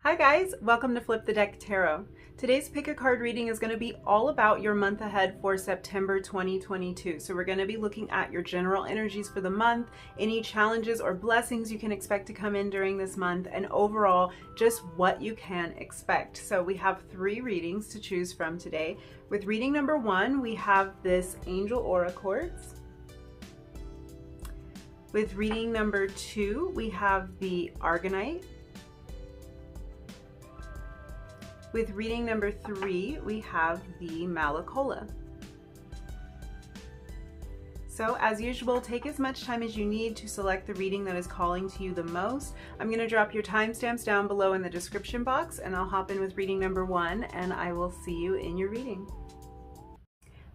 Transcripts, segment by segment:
Hi guys, welcome to Flip the Deck Tarot. Today's pick a card reading is going to be all about your month ahead for September 2022. So we're going to be looking at your general energies for the month, any challenges or blessings you can expect to come in during this month, and overall just what you can expect. So we have 3 readings to choose from today. With reading number 1, we have this Angel Aura Quartz. With reading number 2, we have the Argonite. With reading number 3, we have the Malacola. So as usual, take as much time as you need to select the reading that is calling to you the most. I'm going to drop your timestamps down below in the description box, and I'll hop in with reading number 1, and I will see you in your reading.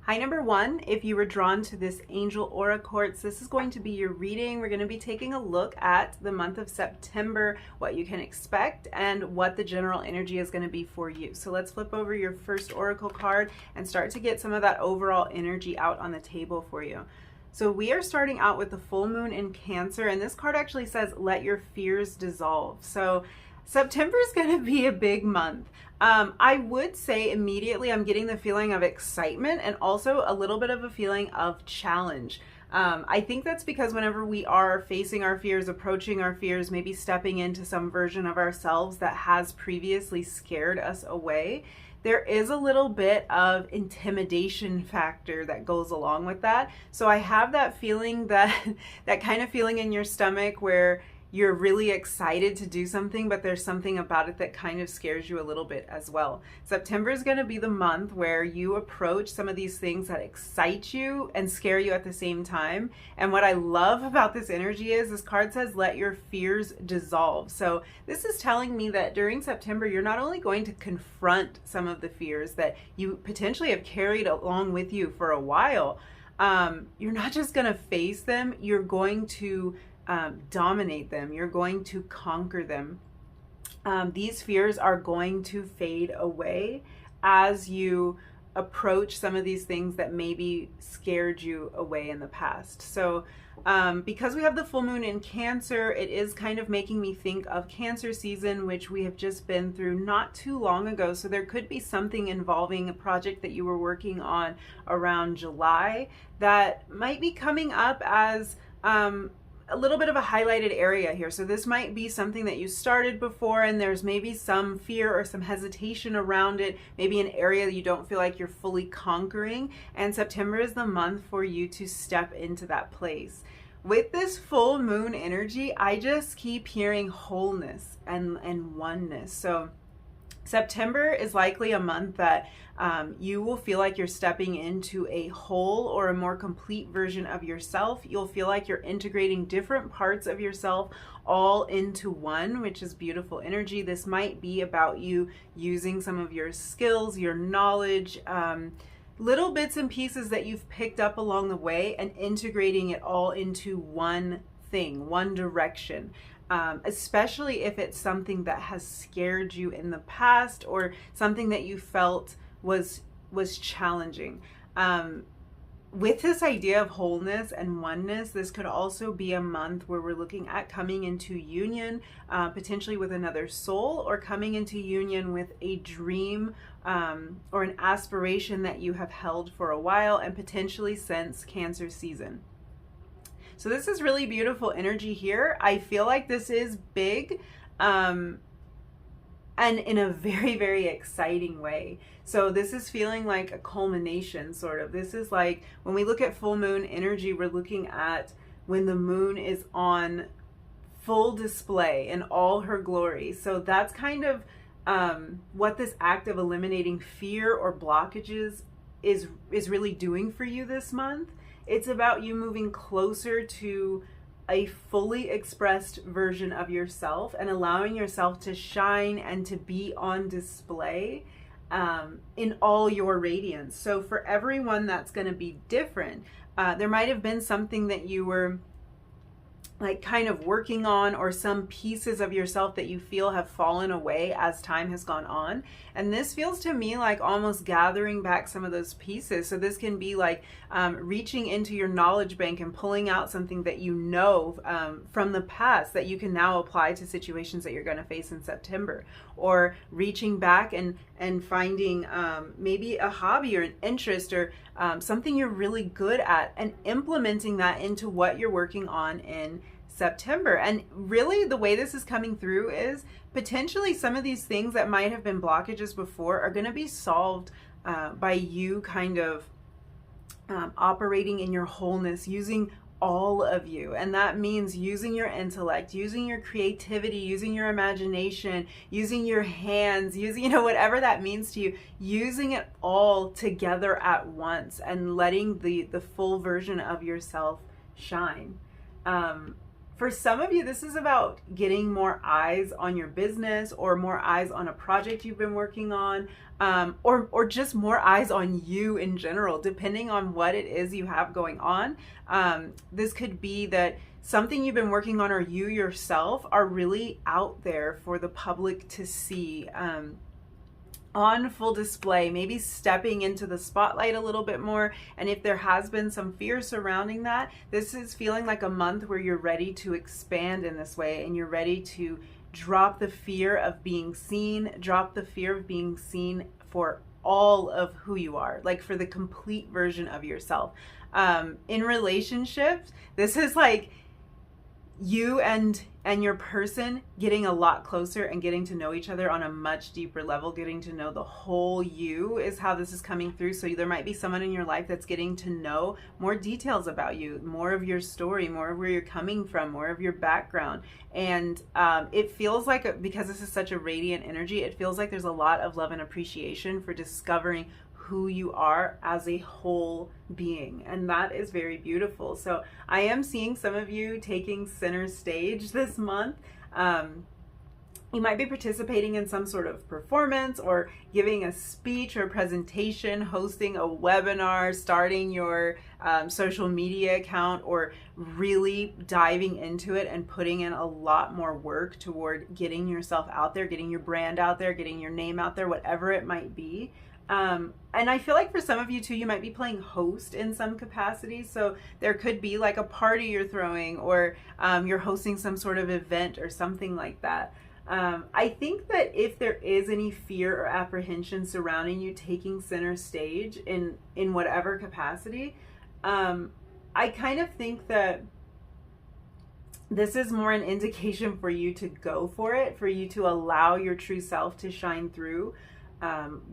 Hi, number 1, if you were drawn to this Angel Aura Quartz, this is going to be your reading. We're going to be taking a look at the month of September, what you can expect, and what the general energy is going to be for you. So let's flip over your first oracle card and start to get some of that overall energy out on the table for you. So we are starting out with the full moon in Cancer, and this card actually says, let your fears dissolve. So September is going to be a big month. I would say immediately I'm getting the feeling of excitement and also a little bit of a feeling of challenge. I think that's because whenever we are facing our fears, approaching our fears, maybe stepping into some version of ourselves that has previously scared us away, there is a little bit of intimidation factor that goes along with that. So I have that feeling, that kind of feeling in your stomach where you're really excited to do something, but there's something about it that kind of scares you a little bit as well. September is going to be the month where you approach some of these things that excite you and scare you at the same time. And what I love about this energy is this card says, let your fears dissolve. So this is telling me that during September, you're not only going to confront some of the fears that you potentially have carried along with you for a while. You're not just going to face them, you're going to dominate them. You're going to conquer them. These fears are going to fade away as you approach some of these things that maybe scared you away in the past. So because we have the full moon in Cancer, it is kind of making me think of Cancer season, which we have just been through not too long ago. So there could be something involving a project that you were working on around July that might be coming up as a little bit of a highlighted area here. So this might be something that you started before and there's maybe some fear or some hesitation around it, maybe an area that you don't feel like you're fully conquering, and September is the month for you to step into that place. With this full moon energy, I just keep hearing wholeness and oneness. So September is likely a month that you will feel like you're stepping into a whole or a more complete version of yourself. You'll feel like you're integrating different parts of yourself all into one, which is beautiful energy. This might be about you using some of your skills, your knowledge, little bits and pieces that you've picked up along the way and integrating it all into one thing, one direction. Especially if it's something that has scared you in the past or something that you felt was challenging. With this idea of wholeness and oneness, this could also be a month where we're looking at coming into union, potentially with another soul, or coming into union with a dream or an aspiration that you have held for a while and potentially since Cancer season. So this is really beautiful energy here. I feel like this is big and in a very, very exciting way. So this is feeling like a culmination, sort of. This is like when we look at full moon energy, we're looking at when the moon is on full display in all her glory. So that's kind of what this act of eliminating fear or blockages is really doing for you this month. It's about you moving closer to a fully expressed version of yourself and allowing yourself to shine and to be on display in all your radiance. So for everyone, that's going to be different. There might have been something that you were like kind of working on, or some pieces of yourself that you feel have fallen away as time has gone on. And this feels to me like almost gathering back some of those pieces. So this can be like reaching into your knowledge bank and pulling out something that you know from the past that you can now apply to situations that you're going to face in September, or reaching back and finding maybe a hobby or an interest, or something you're really good at, and implementing that into what you're working on in September. And really the way this is coming through is potentially some of these things that might have been blockages before are going to be solved by you kind of operating in your wholeness, using all of you. And that means using your intellect, using your creativity, using your imagination, using your hands, using, you know, whatever that means to you, using it all together at once and letting the full version of yourself shine. For some of you, this is about getting more eyes on your business, or more eyes on a project you've been working on, or just more eyes on you in general, depending on what it is you have going on. This could be that something you've been working on, or you yourself are really out there for the public to see, on full display, maybe stepping into the spotlight a little bit more. And if there has been some fear surrounding that, this is feeling like a month where you're ready to expand in this way, and you're ready to drop the fear of being seen, drop the fear of being seen for all of who you are, like for the complete version of yourself. In relationships, this is like you and your person getting a lot closer and getting to know each other on a much deeper level, getting to know the whole you is how this is coming through. So there might be someone in your life that's getting to know more details about you, more of your story, more of where you're coming from, more of your background. And it feels like, because this is such a radiant energy, it feels like there's a lot of love and appreciation for discovering who you are as a whole being, and that is very beautiful. So I am seeing some of you taking center stage this month. You might be participating in some sort of performance, or giving a speech or presentation, hosting a webinar, starting your social media account, or really diving into it and putting in a lot more work toward getting yourself out there, getting your brand out there, getting your name out there, whatever it might be. And I feel like for some of you too, you might be playing host in some capacity. So there could be like a party you're throwing, or you're hosting some sort of event or something like that. I think that if there is any fear or apprehension surrounding you taking center stage in whatever capacity, I kind of think that this is more an indication for you to go for it, for you to allow your true self to shine through.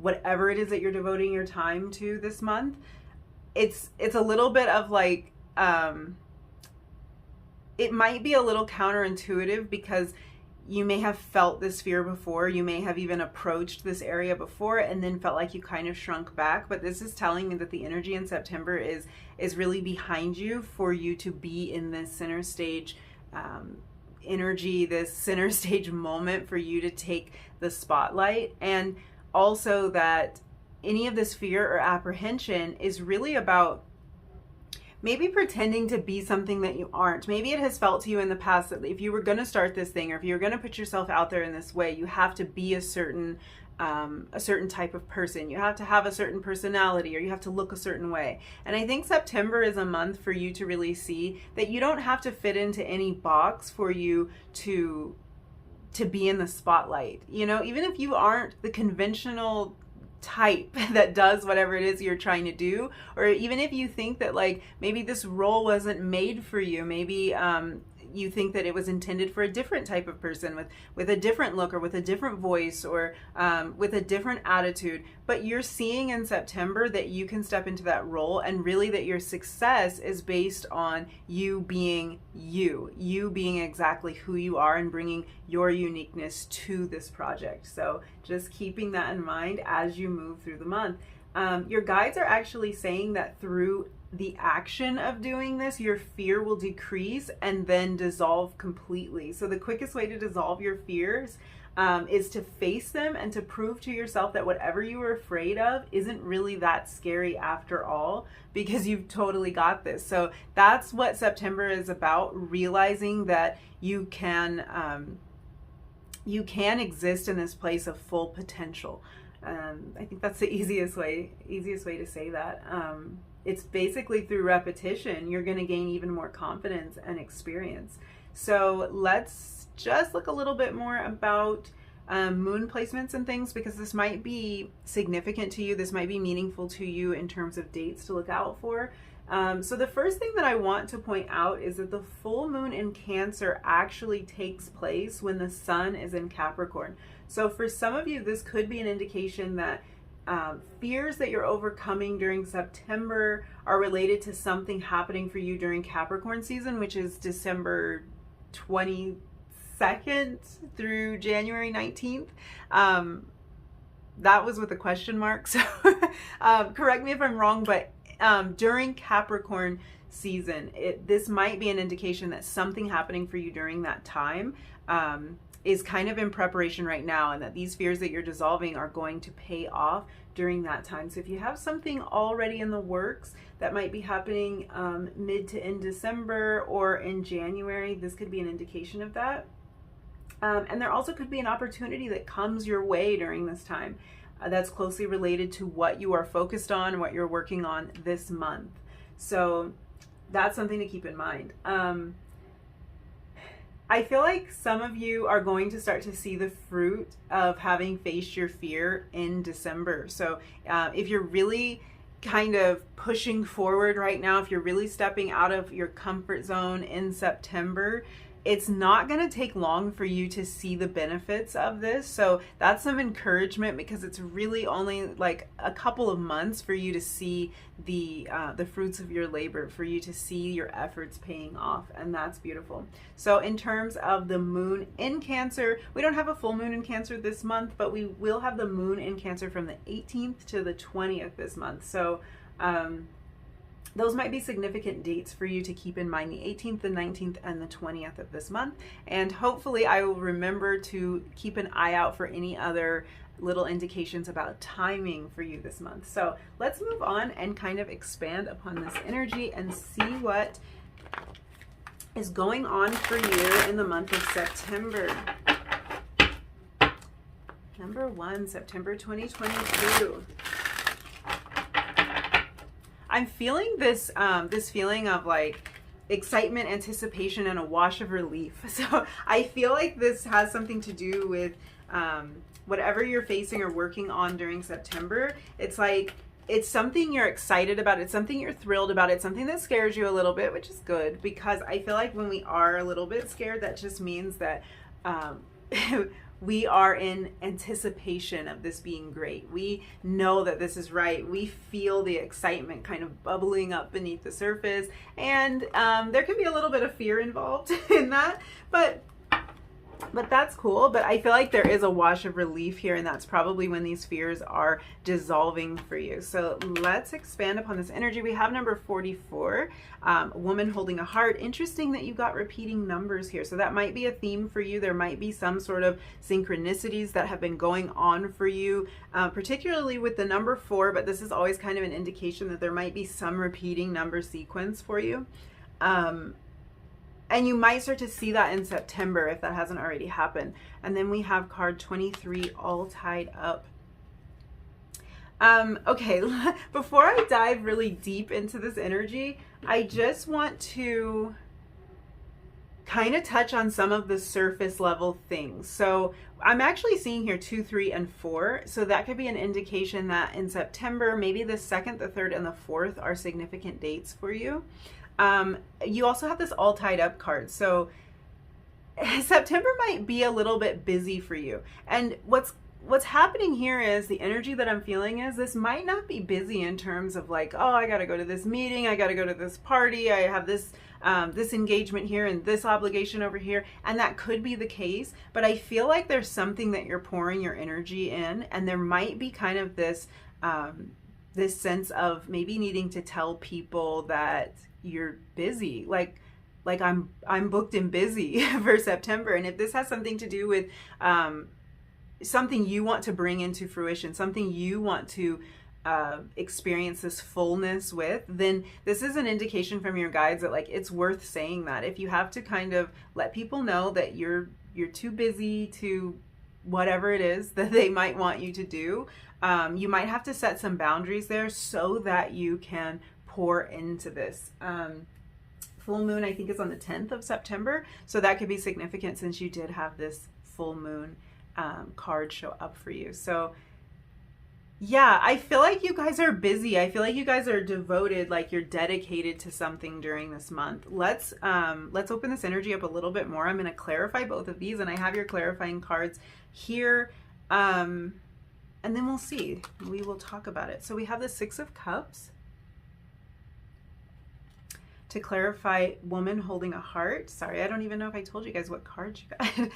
Whatever it is that you're devoting your time to this month. It's a little bit of like, it might be a little counterintuitive, because you may have felt this fear before, you may have even approached this area before and then felt like you kind of shrunk back. But this is telling me that the energy in September is really behind you, for you to be in this center stage energy, this center stage moment, for you to take the spotlight. And also that any of this fear or apprehension is really about maybe pretending to be something that you aren't. Maybe it has felt to you in the past that if you were going to start this thing, or if you're going to put yourself out there in this way, you have to be a certain type of person. You have to have a certain personality, or you have to look a certain way. And I think September is a month for you to really see that you don't have to fit into any box for you to be in the spotlight. You know, even if you aren't the conventional type that does whatever it is you're trying to do, or even if you think that like maybe this role wasn't made for you, maybe you think that it was intended for a different type of person with a different look, or with a different voice, or with a different attitude. But you're seeing in September that you can step into that role, and really that your success is based on you being you being exactly who you are, and bringing your uniqueness to this project. So just keeping that in mind as you move through the month. Your guides are actually saying that through the action of doing this, your fear will decrease and then dissolve completely. So the quickest way to dissolve your fears is to face them and to prove to yourself that whatever you were afraid of isn't really that scary after all, because you've totally got this. So that's what September is about, realizing that you can exist in this place of full potential. I think that's the easiest way to say that. It's basically through repetition, you're going to gain even more confidence and experience. So let's just look a little bit more about moon placements and things, because this might be significant to you. This might be meaningful to you in terms of dates to look out for. So the first thing that I want to point out is that the full moon in Cancer actually takes place when the sun is in Capricorn. So for some of you, this could be an indication that fears that you're overcoming during September are related to something happening for you during Capricorn season, which is December 22nd through January 19th. That was with a question mark, so correct me if I'm wrong, but during Capricorn season, this might be an indication that something happening for you during that time is kind of in preparation right now, and that these fears that you're dissolving are going to pay off during that time. So if you have something already in the works that might be happening mid to end December or in January, this could be an indication of that. And there also could be an opportunity that comes your way during this time that's closely related to what you are focused on and what you're working on this month. So that's something to keep in mind. I feel like some of you are going to start to see the fruit of having faced your fear in December. So if you're really kind of pushing forward right now, if you're really stepping out of your comfort zone in September, it's not going to take long for you to see the benefits of this. So that's some encouragement, because it's really only like a couple of months for you to see the fruits of your labor, for you to see your efforts paying off, and that's beautiful. So in terms of the moon in Cancer, we don't have a full moon in Cancer this month, but we will have the moon in Cancer from the 18th to the 20th this month. So those might be significant dates for you to keep in mind, the 18th, the 19th, and the 20th of this month. And hopefully I will remember to keep an eye out for any other little indications about timing for you this month. So let's move on and kind of expand upon this energy and see what is going on for you in the month of September. Number 1, September 2022. I'm feeling this this feeling of like excitement, anticipation, and a wash of relief. So I feel like this has something to do with whatever you're facing or working on during September. It's like it's something you're excited about. It's something you're thrilled about. It's something that scares you a little bit, which is good, because I feel like when we are a little bit scared, that just means that we are in anticipation of this being great. We know that this is right. We feel the excitement kind of bubbling up beneath the surface, and there can be a little bit of fear involved in that, but that's cool. But I feel like there is a wash of relief here, and that's probably when these fears are dissolving for you. So let's expand upon this energy. We have number 44, woman holding a heart. Interesting that you got repeating numbers here. So that might be a theme for you. There might be some sort of synchronicities that have been going on for you, particularly with the number 4, but this is always kind of an indication that there might be some repeating number sequence for you. And you might start to see that in September if that hasn't already happened. And then we have card 23, all tied up. Okay, before I dive really deep into this energy, I just want to kind of touch on some of the surface level things. So I'm actually seeing here 2, 3, and 4. So that could be an indication that in September, maybe the 2nd, the 3rd, and the 4th are significant dates for you. You also have this all tied up card. So September might be a little bit busy for you. And what's happening here is the energy that I'm feeling is this might not be busy in terms of like, oh, I got to go to this meeting. I got to go to this party. I have this, this engagement here and this obligation over here. And that could be the case, but I feel like there's something that you're pouring your energy in, and there might be kind of this, this sense of maybe needing to tell people that you're busy, like I'm booked and busy for September. And if this has something to do with something you want to bring into fruition, something you want to experience this fullness with, then this is an indication from your guides that like it's worth saying that. If you have to kind of let people know that you're too busy to whatever it is that they might want you to do, you might have to set some boundaries there so that you can pour into this. Full moon, I think, is on the 10th of September, so that could be significant since you did have this full moon card show up for you. So yeah, I feel like you guys are busy. I feel like you guys are devoted, like you're dedicated to something during this month. Let's open this energy up a little bit more. I'm going to clarify both of these, and I have your clarifying cards here. And then we'll see. We will talk about it. So we have the Six of Cups. To clarify, woman holding a heart. Sorry, I don't even know if I told you guys what cards you got.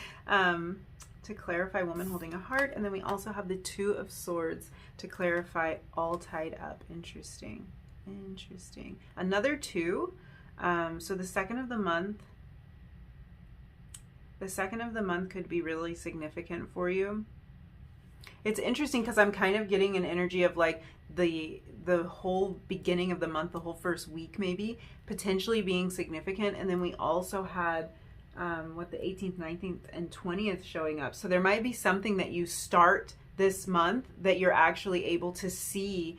To clarify, woman holding a heart. And then we also have the Two of Swords to clarify, all tied up. Interesting. Interesting. Another two. So the second of the month could be really significant for you. It's interesting because I'm kind of getting an energy of like the whole beginning of the month, the whole first week maybe, potentially being significant. And then we also had the 18th, 19th, and 20th showing up. So there might be something that you start this month that you're actually able to see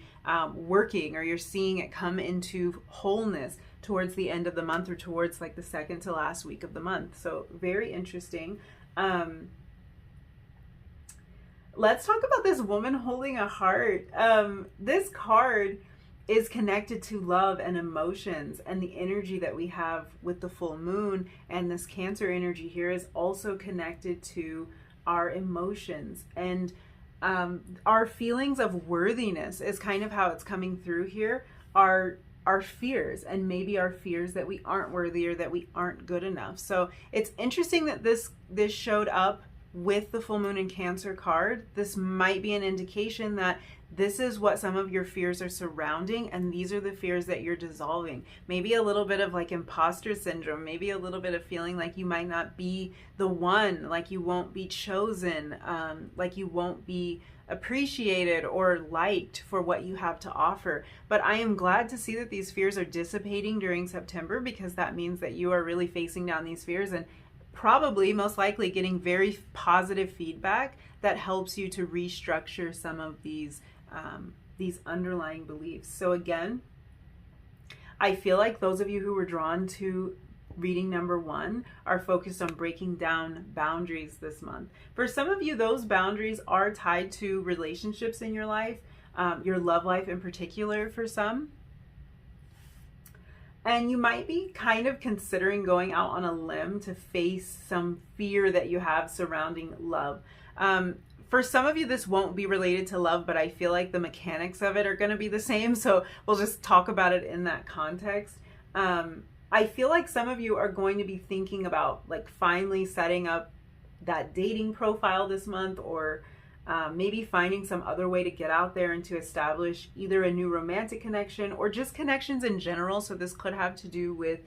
working, or you're seeing it come into wholeness towards the end of the month, or towards like the second to last week of the month. So very interesting. Let's talk about this woman holding a heart. This card is connected to love and emotions, and the energy that we have with the full moon and this Cancer energy here is also connected to our emotions, and our feelings of worthiness is kind of how it's coming through here. Our fears, and maybe our fears that we aren't worthy or that we aren't good enough. So it's interesting that this showed up with the full moon and Cancer card. This might be an indication that this is what some of your fears are surrounding, and these are the fears that you're dissolving. Maybe a little bit of like imposter syndrome, maybe a little bit of feeling like you might not be the one, like you won't be chosen, like you won't be appreciated or liked for what you have to offer. But I am glad to see that these fears are dissipating during September, because that means that you are really facing down these fears and probably most likely getting very positive feedback that helps you to restructure some of these underlying beliefs. So again, I feel like those of you who were drawn to reading number one are focused on breaking down boundaries this month. For some of you, those boundaries are tied to relationships in your life, your love life in particular for some. And you might be kind of considering going out on a limb to face some fear that you have surrounding love. For some of you, this won't be related to love, but I feel like the mechanics of it are going to be the same. So we'll just talk about it in that context. I feel like some of you are going to be thinking about like finally setting up that dating profile this month, or maybe finding some other way to get out there and to establish either a new romantic connection or just connections in general. So this could have to do with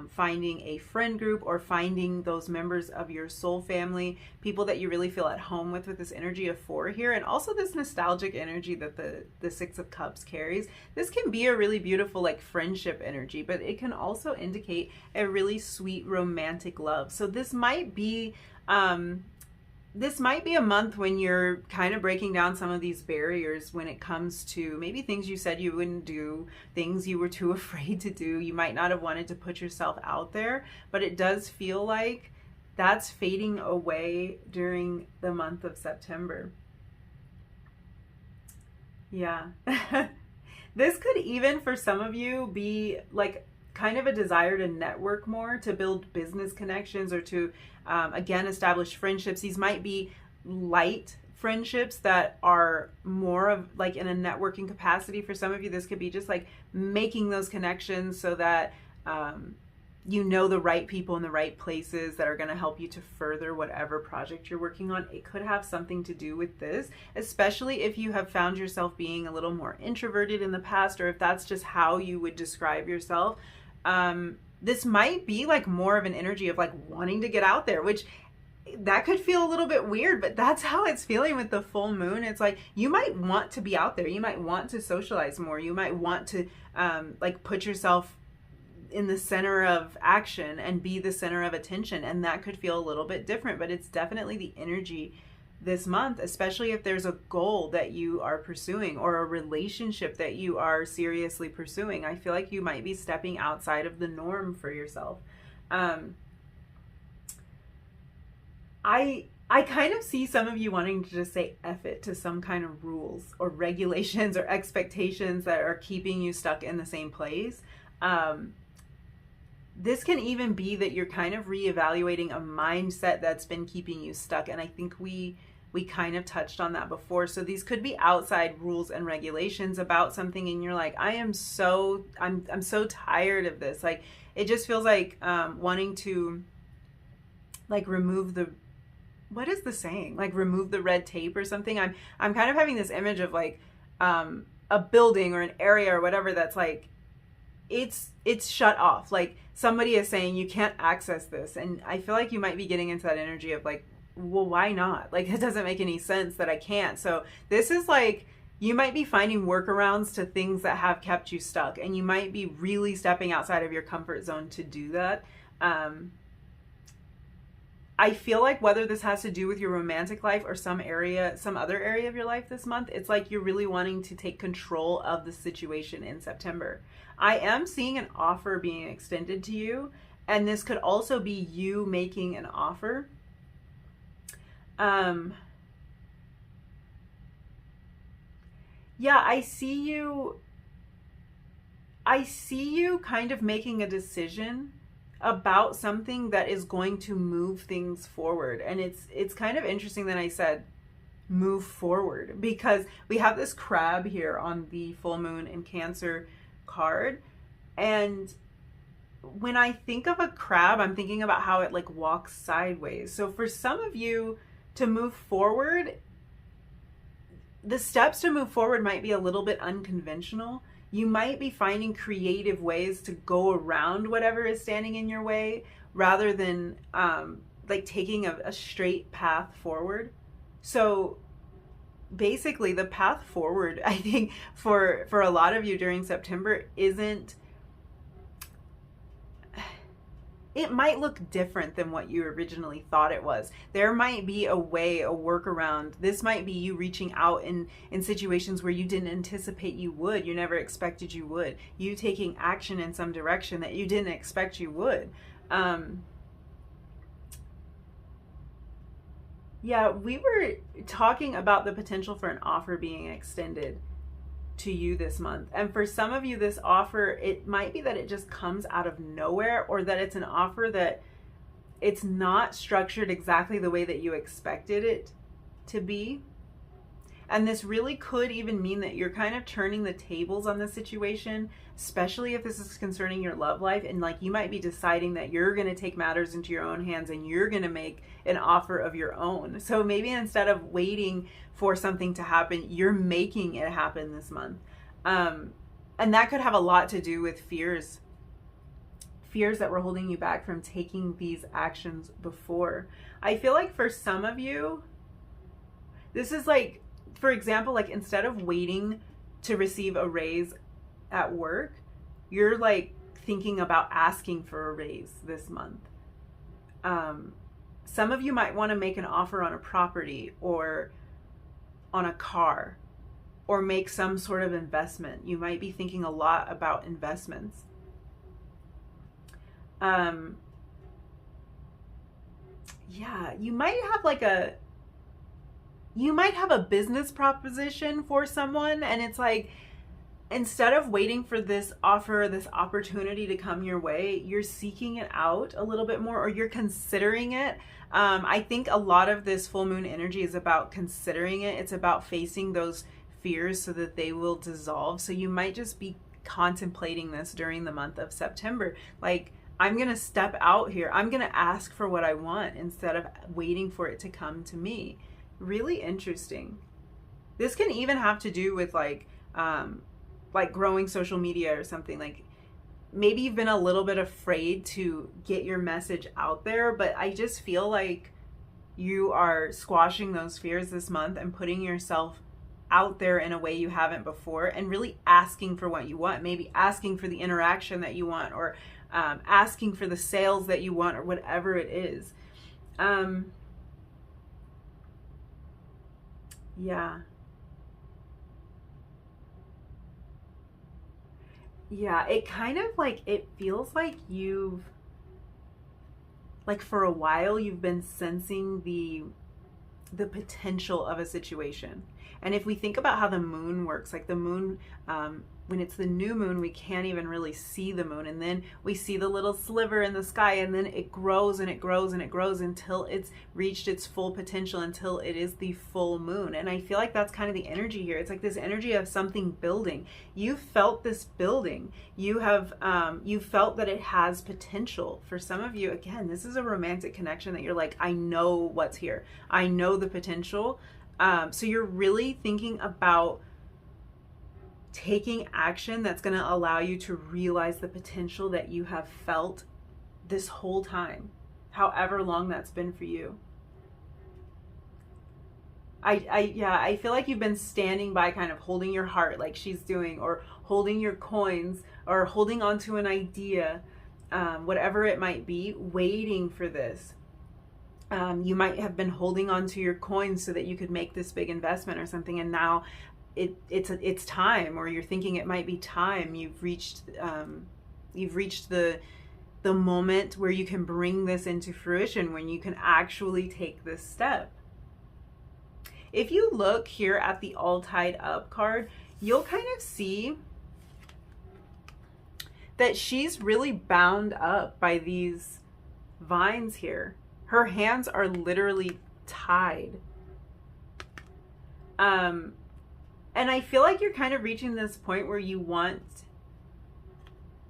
finding a friend group, or finding those members of your soul family, people that you really feel at home with this energy of 4 here, and also this nostalgic energy that the Six of Cups carries. This can be a really beautiful like friendship energy, but it can also indicate a really sweet romantic love. So this might be a month when you're kind of breaking down some of these barriers when it comes to maybe things you said you wouldn't do, things you were too afraid to do. You might not have wanted to put yourself out there, but it does feel like that's fading away during the month of September. Yeah. This could even, for some of you, be like kind of a desire to network more, to build business connections, or to again establish friendships. These might be light friendships that are more of like in a networking capacity. For some of you, this could be just like making those connections so that you know the right people in the right places that are going to help you to further whatever project you're working on. It could have something to do with this, especially if you have found yourself being a little more introverted in the past, or if that's just how you would describe yourself. This might be like more of an energy of like wanting to get out there, which that could feel a little bit weird, but that's how it's feeling with the full moon. It's like you might want to be out there. You might want to socialize more. You might want to like put yourself in the center of action and be the center of attention. And that could feel a little bit different, but it's definitely the energy this month, especially if there's a goal that you are pursuing or a relationship that you are seriously pursuing. I feel like you might be stepping outside of the norm for yourself. I kind of see some of you wanting to just say F it to some kind of rules or regulations or expectations that are keeping you stuck in the same place. This can even be that you're kind of reevaluating a mindset that's been keeping you stuck. And I think we kind of touched on that before. So these could be outside rules and regulations about something, and you're like, I'm so tired of this. Like, it just feels like wanting to like remove the, what is the saying? Like remove the red tape or something. I'm kind of having this image of like a building or an area or whatever that's like it's shut off. Like somebody is saying you can't access this, and I feel like you might be getting into that energy of like, well, why not? Like, it doesn't make any sense that I can't. So this is like, you might be finding workarounds to things that have kept you stuck, and you might be really stepping outside of your comfort zone to do that. I feel like whether this has to do with your romantic life or some other area of your life this month, it's like you're really wanting to take control of the situation in September. I am seeing an offer being extended to you, and this could also be you making an offer. Yeah, I see you kind of making a decision about something that is going to move things forward. And it's kind of interesting that I said move forward, because we have this crab here on the full moon in Cancer card. And when I think of a crab, I'm thinking about how it like walks sideways. So for some of you to move forward, the steps to move forward might be a little bit unconventional. You might be finding creative ways to go around whatever is standing in your way, rather than like taking a straight path forward. So basically the path forward, I think for a lot of you during September it might look different than what you originally thought it was. There might be a way, a workaround. This might be you reaching out in situations where you didn't anticipate you would. You never expected you would. You taking action in some direction that you didn't expect you would. Yeah, we were talking about the potential for an offer being extended to you this month. And for some of you, this offer, it might be that it just comes out of nowhere, or that it's an offer that it's not structured exactly the way that you expected it to be. And this really could even mean that you're kind of turning the tables on the situation, especially if this is concerning your love life. And like, you might be deciding that you're going to take matters into your own hands and you're going to make an offer of your own. So maybe instead of waiting for something to happen, you're making it happen this month. And that could have a lot to do with fears that were holding you back from taking these actions before. I feel like for some of you, this is like, for example, like instead of waiting to receive a raise at work, you're like thinking about asking for a raise this month. Some of you might want to make an offer on a property or on a car, or make some sort of investment. You might be thinking a lot about investments. Yeah, you might have a business proposition for someone, and it's like, instead of waiting for this offer, this opportunity to come your way, you're seeking it out a little bit more, or you're considering it. I think a lot of this full moon energy is about considering it. It's about facing those fears so that they will dissolve. So you might just be contemplating this during the month of September. Like, I'm going to step out here. I'm going to ask for what I want instead of waiting for it to come to me. Really interesting. This can even have to do with like growing social media or something. Like, maybe you've been a little bit afraid to get your message out there, but I just feel like You are squashing those fears this month and putting yourself out there in a way you haven't before, and really asking for what you want. Maybe asking for the interaction that you want, or asking for the sales that you want, or whatever it is. Yeah. Yeah, it kind of like, it feels like you've, like for a while, you've been sensing the potential of a situation. And if we think about how the moon works, like the moon, when it's the new moon, we can't even really see the moon. And then we see the little sliver in the sky, and then it grows and it grows and it grows until it's reached its full potential, until it is the full moon. And I feel like that's kind of the energy here. It's like this energy of something building. You felt this building. You felt that it has potential. For some of you, again, this is a romantic connection that you're like, I know what's here. I know the potential. So you're really thinking about taking action that's going to allow you to realize the potential that you have felt this whole time, however long that's been for you. I feel like you've been standing by, kind of holding your heart like she's doing, or holding your coins, or holding onto an idea, whatever it might be, waiting for this. You might have been holding on to your coins so that you could make this big investment or something, and now it's time, or you're thinking it might be time. You've reached the moment where you can bring this into fruition, when you can actually take this step. If you look here at the All Tied Up card, you'll kind of see that she's really bound up by these vines here. Her hands are literally tied. And I feel like you're kind of reaching this point where you want,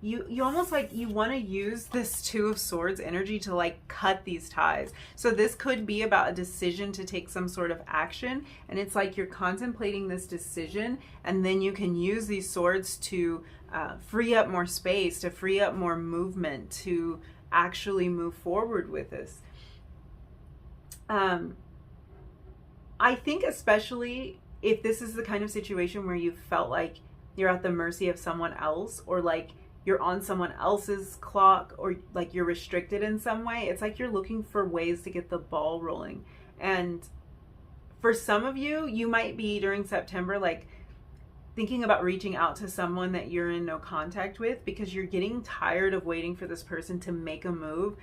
you almost like, you want to use this Two of Swords energy to like cut these ties. So this could be about a decision to take some sort of action, and it's like you're contemplating this decision, and then you can use these swords to free up more space, to free up more movement, to actually move forward with this. I think especially if this is the kind of situation where you felt like you're at the mercy of someone else, or like you're on someone else's clock, or like you're restricted in some way, it's like you're looking for ways to get the ball rolling. And for some of you, you might be during September like thinking about reaching out to someone that you're in no contact with, because you're getting tired of waiting for this person to make a move,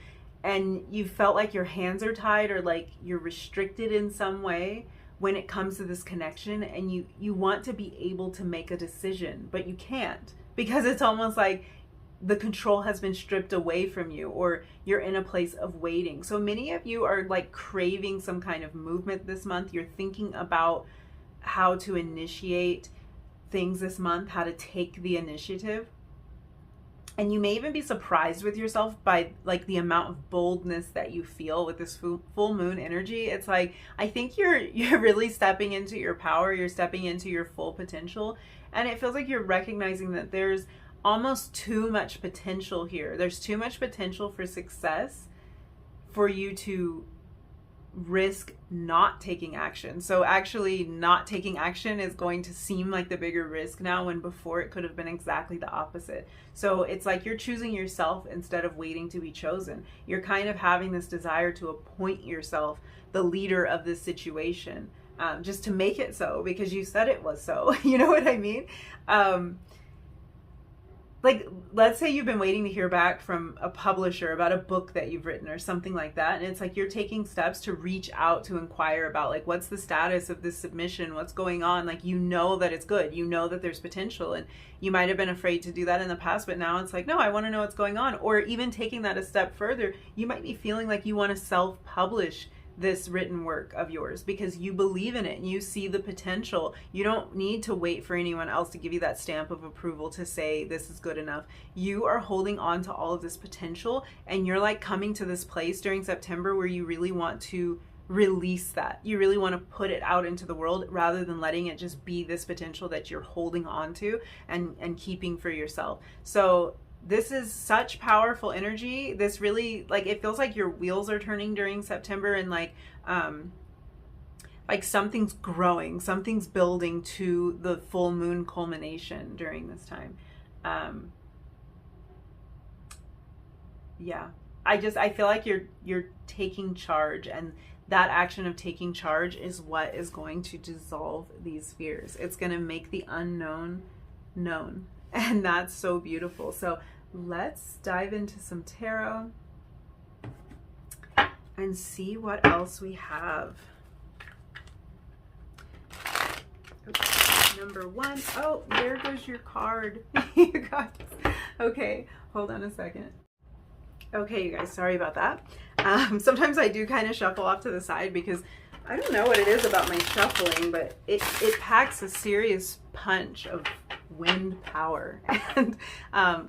and you felt like your hands are tied, or like you're restricted in some way when it comes to this connection, and you want to be able to make a decision, but you can't, because it's almost like the control has been stripped away from you, or you're in a place of waiting. So many of you are like craving some kind of movement this month. You're thinking about how to initiate things this month, how to take the initiative. And you may even be surprised with yourself by like the amount of boldness that you feel with this full moon energy. It's like, I think you're really stepping into your power. You're stepping into your full potential. And it feels like you're recognizing that there's almost too much potential here. There's too much potential for success for you to risk not taking action. So actually not taking action is going to seem like the bigger risk now, when before it could have been exactly the opposite. So it's like you're choosing yourself instead of waiting to be chosen. You're kind of having this desire to appoint yourself the leader of this situation, just to make it so, because you said it was so. You know what I mean? Like, let's say you've been waiting to hear back from a publisher about a book that you've written or something like that. And it's like you're taking steps to reach out to inquire about like, what's the status of this submission? What's going on? Like, you know that it's good. You know that there's potential. And you might have been afraid to do that in the past, but now it's like, no, I want to know what's going on. Or even taking that a step further, you might be feeling like you want to self-publish this written work of yours because you believe in it and you see the potential. You don't need to wait for anyone else to give you that stamp of approval to say this is good enough. You are holding on to all of this potential, and you're like coming to this place during September where you really want to release that. You really want to put it out into the world rather than letting it just be this potential that you're holding on to and keeping for yourself. So this is such powerful energy. This really, like, it feels like your wheels are turning during September, and like something's growing, something's building to the full moon culmination during this time. Yeah, I feel like you're taking charge, and that action of taking charge is what is going to dissolve these fears. It's going to make the unknown known, and that's so beautiful. So let's dive into some tarot and see what else we have. Okay, number one. Oh, there goes your card. You guys. Okay, hold on a second. Okay, you guys, sorry about that. Sometimes I do kind of shuffle off to the side because I don't know what it is about my shuffling, but it packs a serious punch of wind power. And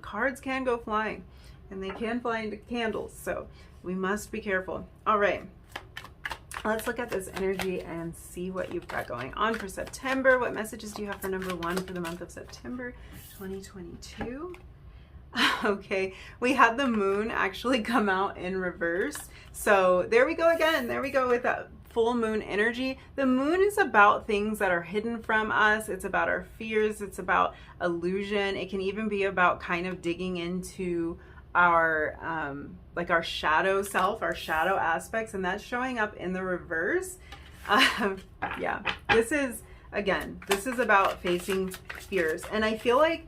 cards can go flying, and they can fly into candles, so we must be careful. All right, let's look at this energy and see what you've got going on for September. What messages do you have for number one for the month of September 2022? Okay, we had the moon actually come out in reverse. So there we go again. There we go with that full moon energy. The moon is about things that are hidden from us. It's about our fears. It's about illusion. It can even be about kind of digging into our like our shadow self, our shadow aspects, and that's showing up in the reverse. Yeah, this is about facing fears. And I feel like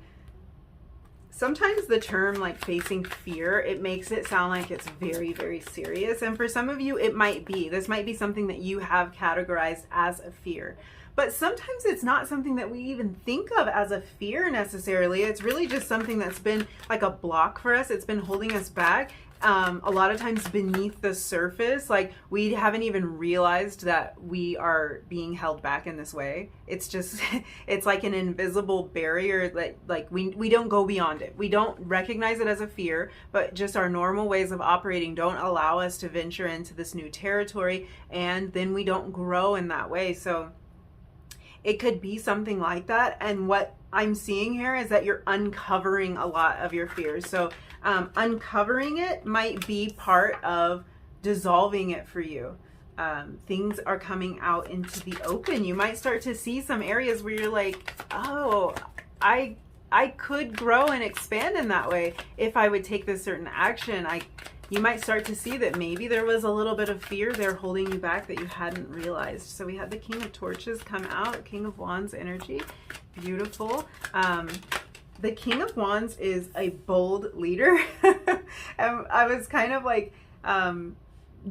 sometimes the term like facing fear, it makes it sound like it's very, very serious. And for some of you, it might be. This might be something that you have categorized as a fear. But sometimes it's not something that we even think of as a fear necessarily. It's really just something that's been like a block for us. It's been holding us back. A lot of times beneath the surface, like we haven't even realized that we are being held back in this way. It's just, it's like an invisible barrier that like we don't go beyond it. We don't recognize it as a fear, but just our normal ways of operating don't allow us to venture into this new territory, and then we don't grow in that way. So it could be something like that. And what I'm seeing here is that you're uncovering a lot of your fears. So uncovering it might be part of dissolving it for you. Things are coming out into the open. You might start to see some areas where you're like, oh, I could grow and expand in that way if I would take this certain action. You might start to see that maybe there was a little bit of fear there holding you back that you hadn't realized. So we had the King of Torches come out, King of Wands energy. Beautiful. The King of Wands is a bold leader. And I was kind of like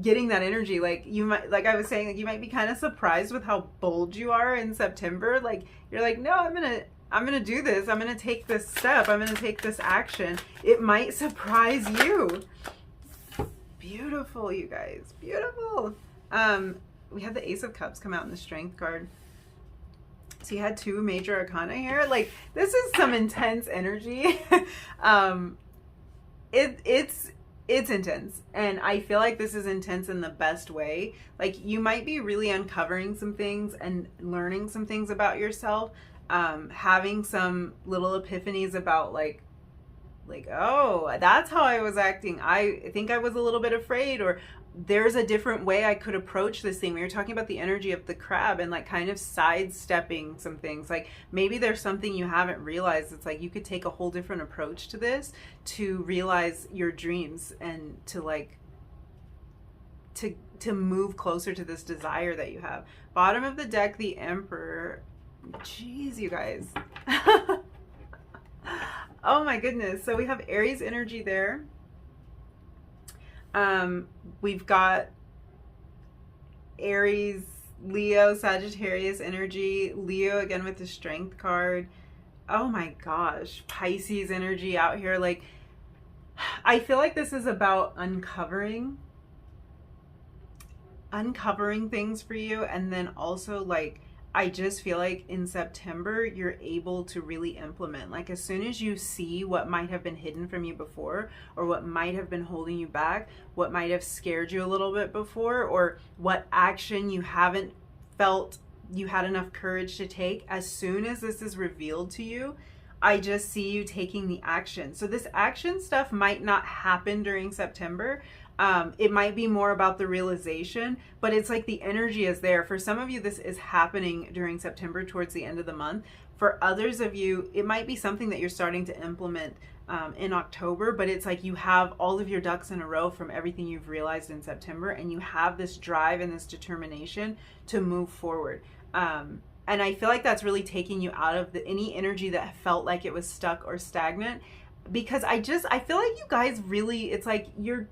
getting that energy. Like you might, like I was saying, like you might be kind of surprised with how bold you are in September. Like you're like, no, I'm gonna do this. I'm gonna take this step. I'm gonna take this action. It might surprise you. Beautiful, you guys. Beautiful. We had the Ace of Cups come out in the Strength card. So you had two major arcana here. Like this is some intense energy. It's intense, and I feel like this is intense in the best way. Like you might be really uncovering some things and learning some things about yourself, having some little epiphanies about like, oh, that's how I was acting. I think I was a little bit afraid, or there's a different way I could approach this thing. We were talking about the energy of the crab and like kind of sidestepping some things. Like maybe there's something you haven't realized. It's like you could take a whole different approach to this to realize your dreams and to like to move closer to this desire that you have. Bottom of the deck, the Emperor. Jeez, you guys. Oh my goodness. So we have Aries energy there. We've got Aries, Leo, Sagittarius energy. Leo again with the Strength card. Oh my gosh. Pisces energy out here. Like, I feel like this is about uncovering things for you. And then also like, I just feel like in September, you're able to really implement. Like as soon as you see what might have been hidden from you before, or what might have been holding you back, what might have scared you a little bit before, or what action you haven't felt you had enough courage to take, as soon as this is revealed to you, I just see you taking the action. So this action stuff might not happen during September. It might be more about the realization, but it's like the energy is there. For some of you, this is happening during September towards the end of the month. For others of you, it might be something that you're starting to implement in October, but it's like you have all of your ducks in a row from everything you've realized in September, and you have this drive and this determination to move forward. And I feel like that's really taking you out of any energy that felt like it was stuck or stagnant, because I feel like you guys really, it's like you're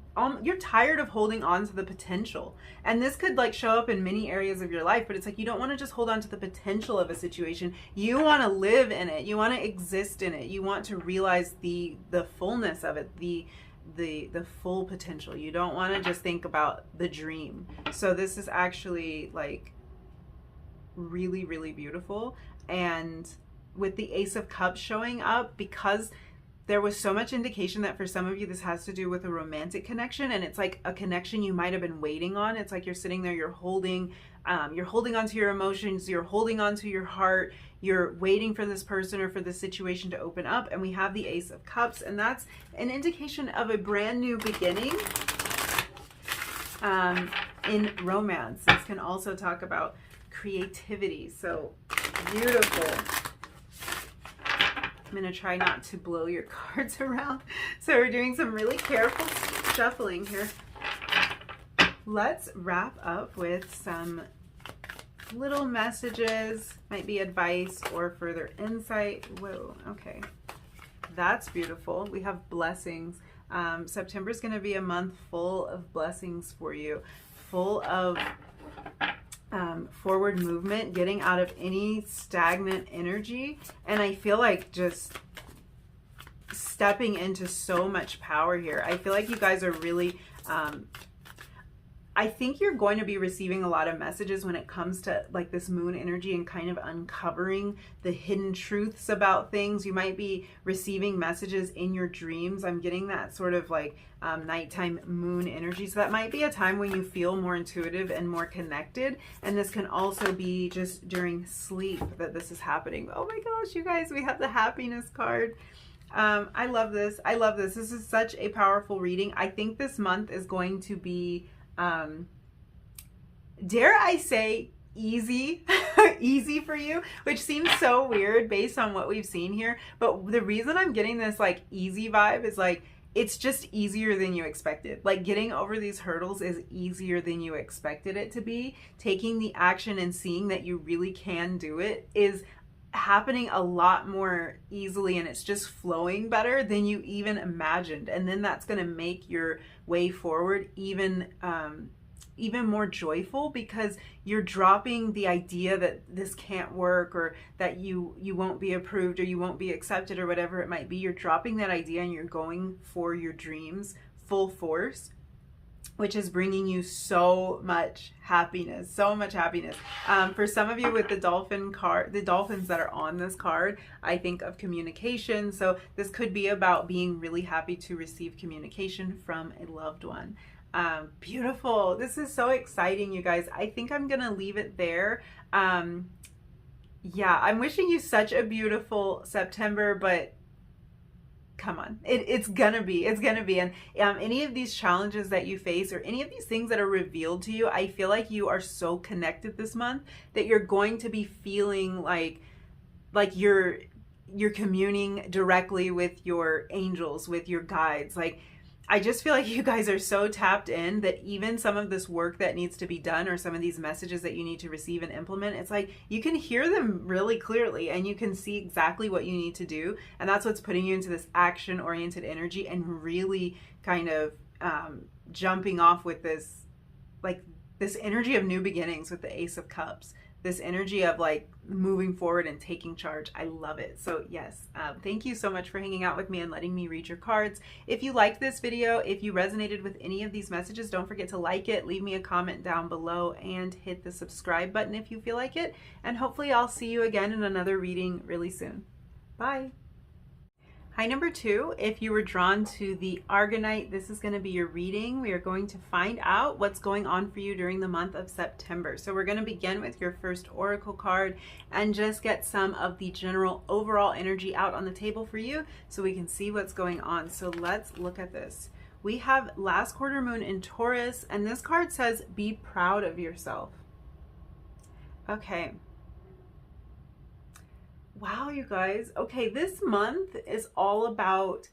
tired of holding on to the potential. And this could like show up in many areas of your life, but it's like you don't want to just hold on to the potential of a situation. You want to live in it. You want to exist in it. You want to realize the fullness of it, the full potential. You don't want to just think about the dream. So this is actually like really, really beautiful. And with the Ace of Cups showing up, because there was so much indication that for some of you this has to do with a romantic connection, and it's like a connection you might have been waiting on. It's like you're sitting there, you're holding onto your emotions, you're holding onto your heart, you're waiting for this person or for this situation to open up. And we have the Ace of Cups, and that's an indication of a brand new beginning in romance. This can also talk about creativity. So beautiful. I'm going to try not to blow your cards around. So we're doing some really careful shuffling here. Let's wrap up with some little messages, might be advice or further insight. Whoa, okay. That's beautiful. We have blessings. September is going to be a month full of blessings for you, full of forward movement, getting out of any stagnant energy. And I feel like just stepping into so much power here. I feel like you guys are really, I think you're going to be receiving a lot of messages when it comes to like this moon energy and kind of uncovering the hidden truths about things. You might be receiving messages in your dreams. I'm getting that sort of like nighttime moon energy. So that might be a time when you feel more intuitive and more connected. And this can also be just during sleep that this is happening. Oh my gosh, you guys, we have the happiness card. I love this. I love this. This is such a powerful reading. I think this month is going to be dare I say easy easy for you, which seems so weird based on what we've seen here, but the reason I'm getting this like easy vibe is like it's just easier than you expected. Like getting over these hurdles is easier than you expected it to be. Taking the action and seeing that you really can do it is happening a lot more easily, and it's just flowing better than you even imagined. And then that's going to make your way forward even more joyful, because you're dropping the idea that this can't work, or that you won't be approved, or you won't be accepted, or whatever it might be. You're dropping that idea and you're going for your dreams full force, which is bringing you so much happiness, so much happiness. For some of you with the dolphin card, the dolphins that are on this card, I think of communication. So this could be about being really happy to receive communication from a loved one. Beautiful. This is so exciting, you guys. I think I'm going to leave it there. Yeah, I'm wishing you such a beautiful September, but come on, it's gonna be. And any of these challenges that you face, or any of these things that are revealed to you, I feel like you are so connected this month that you're going to be feeling like you're communing directly with your angels, with your guides. Like, I just feel like you guys are so tapped in that even some of this work that needs to be done, or some of these messages that you need to receive and implement, it's like you can hear them really clearly and you can see exactly what you need to do. And that's what's putting you into this action-oriented energy and really kind of jumping off with this, like this energy of new beginnings with the Ace of Cups. This energy of like moving forward and taking charge. I love it. So yes, thank you so much for hanging out with me and letting me read your cards. If you liked this video, if you resonated with any of these messages, don't forget to like it, leave me a comment down below, and hit the subscribe button if you feel like it. And hopefully I'll see you again in another reading really soon. Bye. Hi, number 2. If you were drawn to the Argonite, this is going to be your reading. We are going to find out what's going on for you during the month of September. So we're going to begin with your first oracle card and just get some of the general overall energy out on the table for you so we can see what's going on. So let's look at this. We have last quarter moon in Taurus, and this card says, be proud of yourself. Okay. Wow, you guys. Okay, this month is all about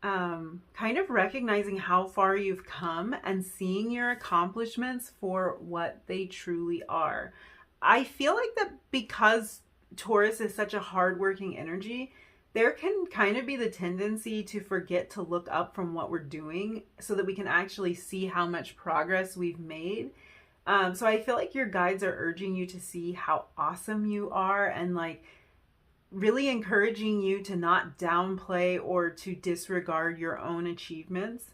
kind of recognizing how far you've come and seeing your accomplishments for what they truly are. I feel like that because Taurus is such a hardworking energy, there can kind of be the tendency to forget to look up from what we're doing so that we can actually see how much progress we've made. So I feel like your guides are urging you to see how awesome you are and like really encouraging you to not downplay or to disregard your own achievements.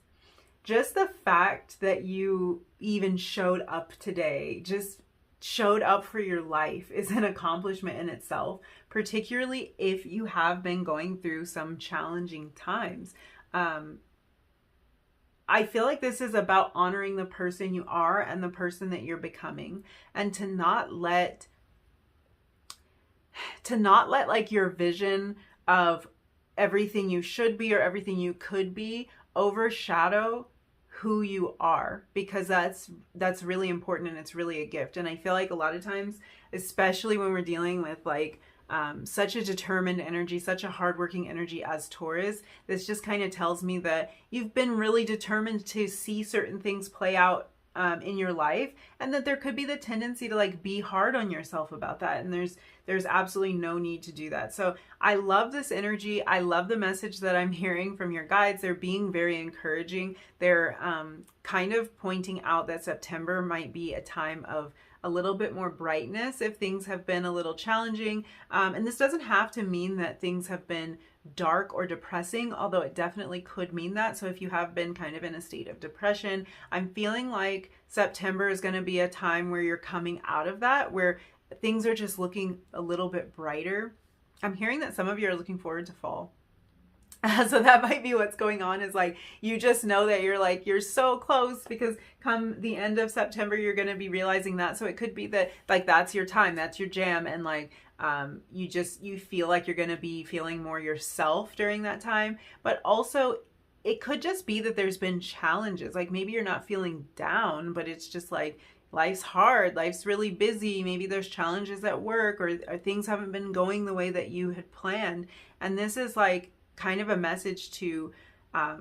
Just the fact that you even showed up today, just showed up for your life, is an accomplishment in itself, particularly if you have been going through some challenging times. I feel like this is about honoring the person you are and the person that you're becoming, and to not let like your vision of everything you should be or everything you could be overshadow who you are, because that's really important and it's really a gift. And I feel like a lot of times, especially when we're dealing with like such a determined energy, such a hardworking energy as Taurus, this just kind of tells me that you've been really determined to see certain things play out in your life, and that there could be the tendency to like be hard on yourself about that, and there's absolutely no need to do that. So I love this energy. I love the message that I'm hearing from your guides. They're being very encouraging. They're kind of pointing out that September might be a time of a little bit more brightness if things have been a little challenging, and this doesn't have to mean that things have been dark or depressing, although it definitely could mean that. So if you have been kind of in a state of depression, I'm feeling like September is going to be a time where you're coming out of that, where things are just looking a little bit brighter. I'm hearing that some of you are looking forward to fall. So that might be what's going on, is like you just know that you're so close, because come the end of September you're going to be realizing that. So it could be that like that's your time, that's your jam, and like you feel like you're going to be feeling more yourself during that time. But also it could just be that there's been challenges, like maybe you're not feeling down, but it's just like life's hard, life's really busy, maybe there's challenges at work, or things haven't been going the way that you had planned. And this is like kind of a message to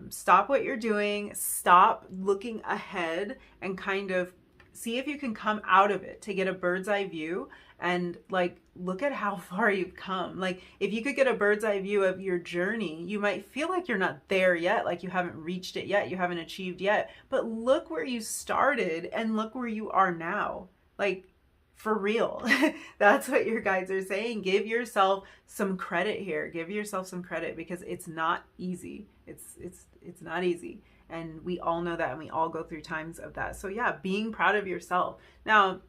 stop what you're doing, stop looking ahead, and kind of see if you can come out of it, to get a bird's eye view and like look at how far you've come. Like if you could get a bird's eye view of your journey, you might feel like you're not there yet, like you haven't reached it yet, you haven't achieved yet, but look where you started and look where you are now. Like for real. That's what your guides are saying. Give yourself some credit here. Give yourself some credit, because it's not easy. It's not easy. And we all know that, and we all go through times of that. So yeah, being proud of yourself. Now,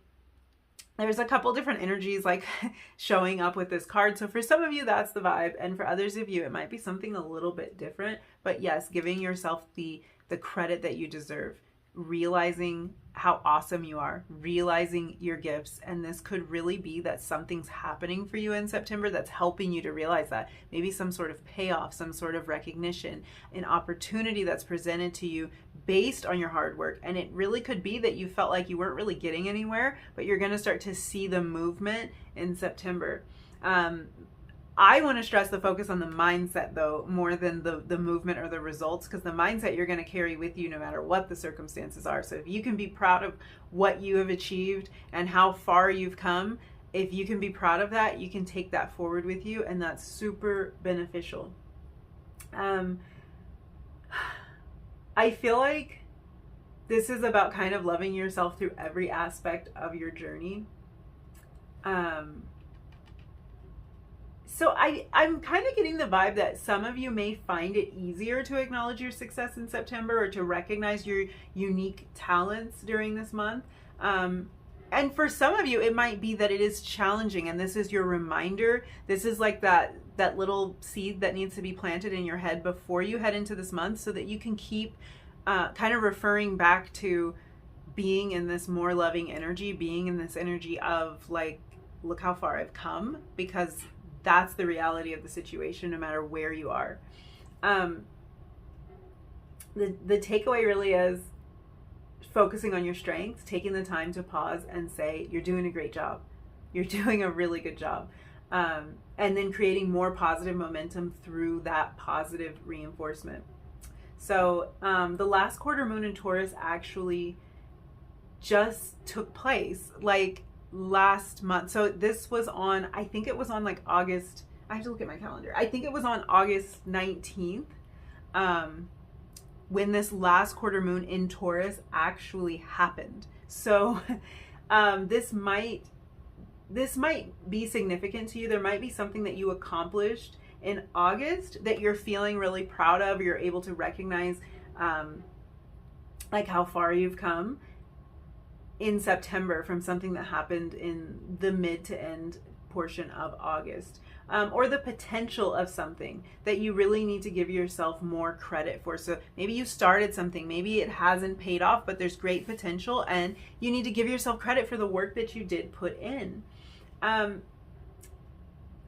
there's a couple different energies like showing up with this card. So for some of you, that's the vibe. And for others of you, it might be something a little bit different. But yes, giving yourself the credit that you deserve. Realizing how awesome you are, realizing your gifts. And this could really be that something's happening for you in September that's helping you to realize that. Maybe some sort of payoff, some sort of recognition, an opportunity that's presented to you based on your hard work. And it really could be that you felt like you weren't really getting anywhere, but you're going to start to see the movement in September. I want to stress the focus on the mindset, though, more than the movement or the results, because the mindset you're going to carry with you no matter what the circumstances are. So if you can be proud of what you have achieved and how far you've come, if you can be proud of that, you can take that forward with you, and that's super beneficial. I feel like this is about kind of loving yourself through every aspect of your journey. So I'm kind of getting the vibe that some of you may find it easier to acknowledge your success in September, or to recognize your unique talents during this month. And And for some of you, it might be that it is challenging, and this is your reminder. This is like that little seed that needs to be planted in your head before you head into this month, so that you can keep kind of referring back to being in this more loving energy, being in this energy of like, look how far I've come, because that's the reality of the situation, no matter where you are. The takeaway really is focusing on your strengths, taking the time to pause and say, you're doing a great job. You're doing a really good job. And then creating more positive momentum through that positive reinforcement. So the last quarter moon in Taurus actually just took place like last month. So this was on, I think it was on like August, I have to look at my calendar. I think it was on August 19th. When this last quarter moon in Taurus actually happened. So this might be significant to you. There might be something that you accomplished in August that you're feeling really proud of, or you're able to recognize like how far you've come in September from something that happened in the mid to end portion of August. Or the potential of something that you really need to give yourself more credit for. So maybe you started something, maybe it hasn't paid off, but there's great potential, and you need to give yourself credit for the work that you did put in.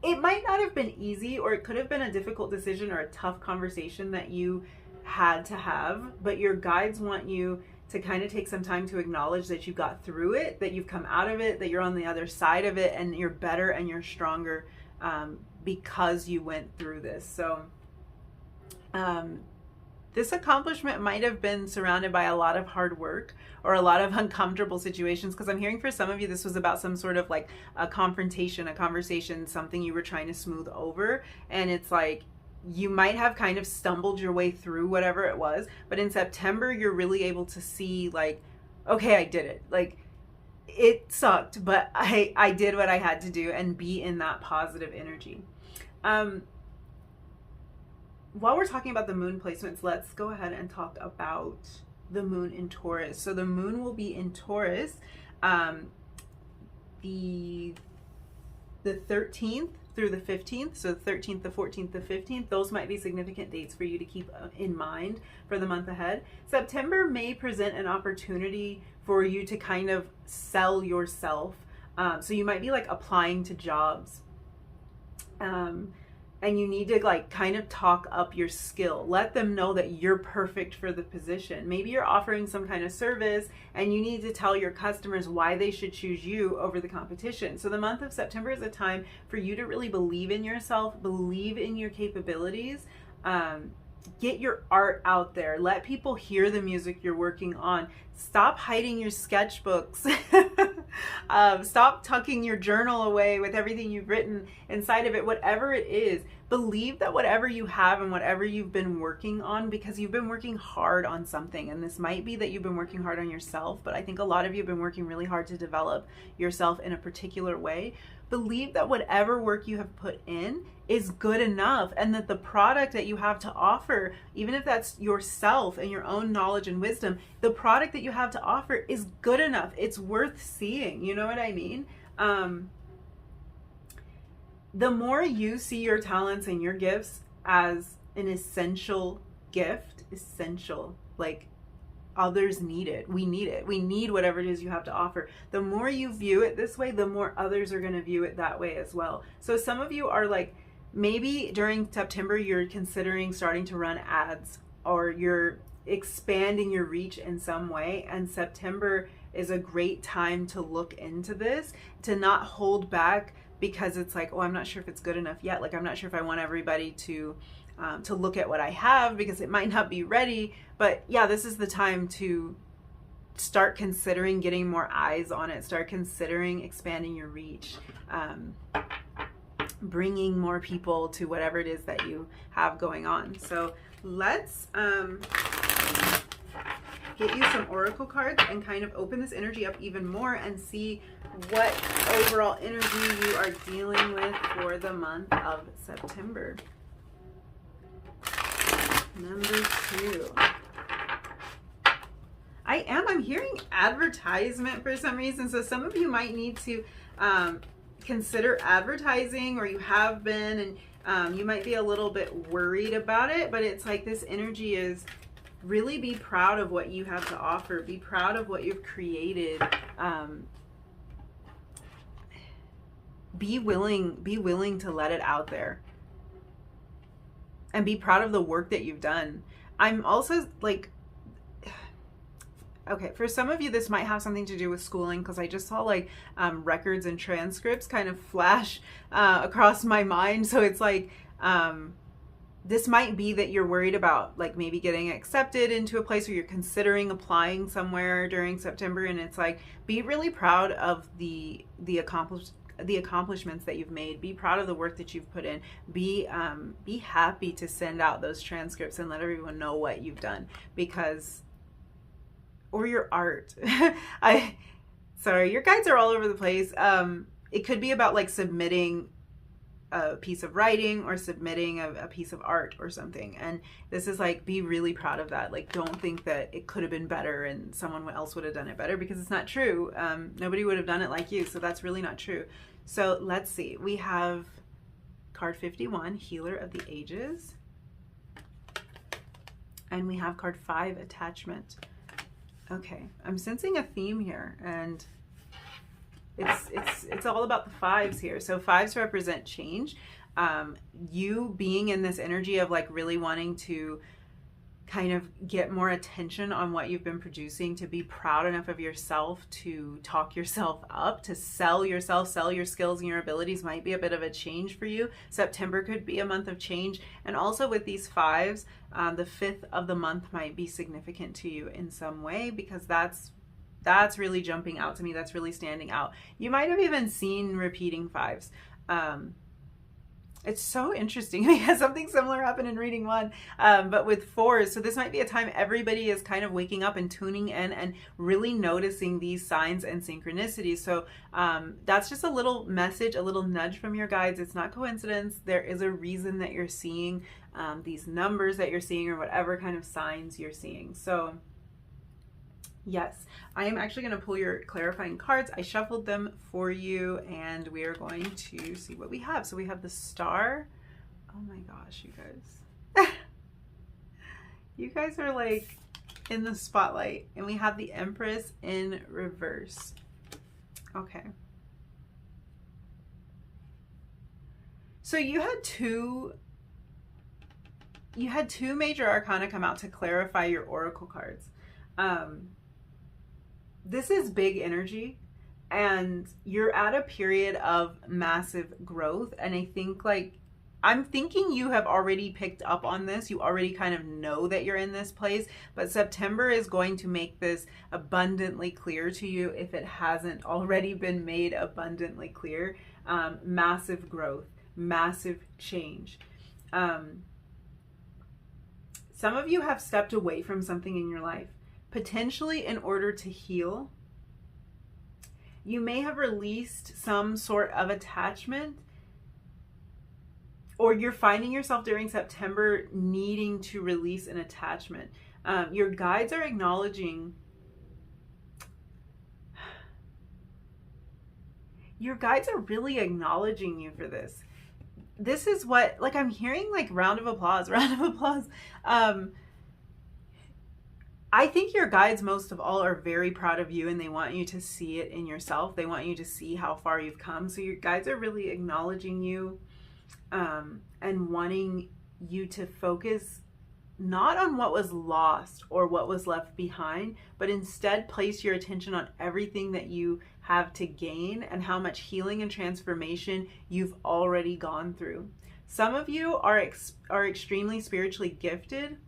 It might not have been easy, or it could have been a difficult decision or a tough conversation that you had to have, but your guides want you to kind of take some time to acknowledge that you got through it, that you've come out of it, that you're on the other side of it, and you're better and you're stronger because you went through this. So this accomplishment might have been surrounded by a lot of hard work or a lot of uncomfortable situations, because I'm hearing for some of you this was about some sort of like a confrontation, a conversation, something you were trying to smooth over, and it's like you might have kind of stumbled your way through whatever it was, but in September you're really able to see like, okay, I did it. Like, it sucked, but I did what I had to do, and be in that positive energy. While we're talking about the moon placements, let's go ahead and talk about the moon in Taurus. So the moon will be in Taurus the 13th through the 15th. So the 13th, the 14th, the 15th, those might be significant dates for you to keep in mind for the month ahead. September may present an opportunity for you to kind of sell yourself. So you might be like applying to jobs. And you need to like kind of talk up your skill. Let them know that you're perfect for the position. Maybe you're offering some kind of service and you need to tell your customers why they should choose you over the competition. So the month of September is a time for you to really believe in yourself, believe in your capabilities, get your art out there. Let people hear the music you're working on. Stop hiding your sketchbooks. Stop tucking your journal away with everything you've written inside of it. Whatever it is, believe that whatever you have and whatever you've been working on, because you've been working hard on something, and this might be that you've been working hard on yourself, but I think a lot of you have been working really hard to develop yourself in a particular way. Believe that whatever work you have put in is good enough, and that the product that you have to offer, even if that's yourself and your own knowledge and wisdom, the product that you have to offer is good enough. It's worth seeing. You know what I mean? The more you see your talents and your gifts as an essential gift, like others need it. We need it. We need whatever it is you have to offer. The more you view it this way, the more others are going to view it that way as well. So some of you are like, maybe during September, you're considering starting to run ads, or you're expanding your reach in some way. And September is a great time to look into this, to not hold back because it's like, oh, I'm not sure if it's good enough yet. Like, I'm not sure if I want everybody to look at what I have, because it might not be ready. But yeah, this is the time to start considering getting more eyes on it. Start considering expanding your reach, bringing more people to whatever it is that you have going on. So let's get you some oracle cards and kind of open this energy up even more and see what overall energy you are dealing with for the month of September. Number 2. I I'm hearing advertisement for some reason. So some of you might need to consider advertising, or you have been, and you might be a little bit worried about it, but it's like this energy is really be proud of what you have to offer. Be proud of what you've created. Be willing to let it out there. And be proud of the work that you've done. I'm also like, okay, for some of you, this might have something to do with schooling, because I just saw like records and transcripts kind of flash across my mind. So it's like, this might be that you're worried about like maybe getting accepted into a place, or you're considering applying somewhere during September. And it's like, be really proud of the accomplishments that you've made. Be proud of the work that you've put in. Be happy to send out those transcripts and let everyone know what you've done, because, or your art. Sorry, your guides are all over the place. It could be about like submitting a piece of writing, or submitting a piece of art or something. And this is like, be really proud of that. Like, don't think that it could have been better and someone else would have done it better, because it's not true. Nobody would have done it like you. So that's really not true. So let's see. We have card 51, Healer of the Ages. And we have card 5, Attachment. Okay, I'm sensing a theme here, and it's all about the 5s here. So 5s represent change. You being in this energy of like really wanting to kind of get more attention on what you've been producing, to be proud enough of yourself to talk yourself up, to sell yourself, sell your skills and your abilities might be a bit of a change for you. September could be a month of change. And also with these 5s, the 5th of the month might be significant to you in some way, because that's really jumping out to me. That's really standing out. You might have even seen repeating 5s. It's so interesting because something similar happened in reading 1, but with 4s. So this might be a time everybody is kind of waking up and tuning in and really noticing these signs and synchronicities. So that's just a little message, a little nudge from your guides. It's not coincidence. There is a reason that you're seeing these numbers that you're seeing, or whatever kind of signs you're seeing. So yes, I am actually going to pull your clarifying cards. I shuffled them for you, and we are going to see what we have. So we have the Star. Oh my gosh, you guys. You guys are like in the spotlight. And we have the Empress in reverse. Okay. So you had two major arcana come out to clarify your oracle cards. This is big energy, and you're at a period of massive growth. And I think I'm thinking you have already picked up on this. You already kind of know that you're in this place, but September is going to make this abundantly clear to you if it hasn't already been made abundantly clear. Massive growth, massive change. Some of you have stepped away from something in your life, potentially in order to heal. You may have released some sort of attachment, or you're finding yourself during September needing to release an attachment. Your guides are acknowledging, your guides are really acknowledging you for this. This is what, I'm hearing round of applause, round of applause. I think your guides most of all are very proud of you, and they want you to see it in yourself. They want you to see how far you've come. So your guides are really acknowledging you and wanting you to focus not on what was lost or what was left behind, but instead place your attention on everything that you have to gain and how much healing and transformation you've already gone through. Some of you are extremely spiritually gifted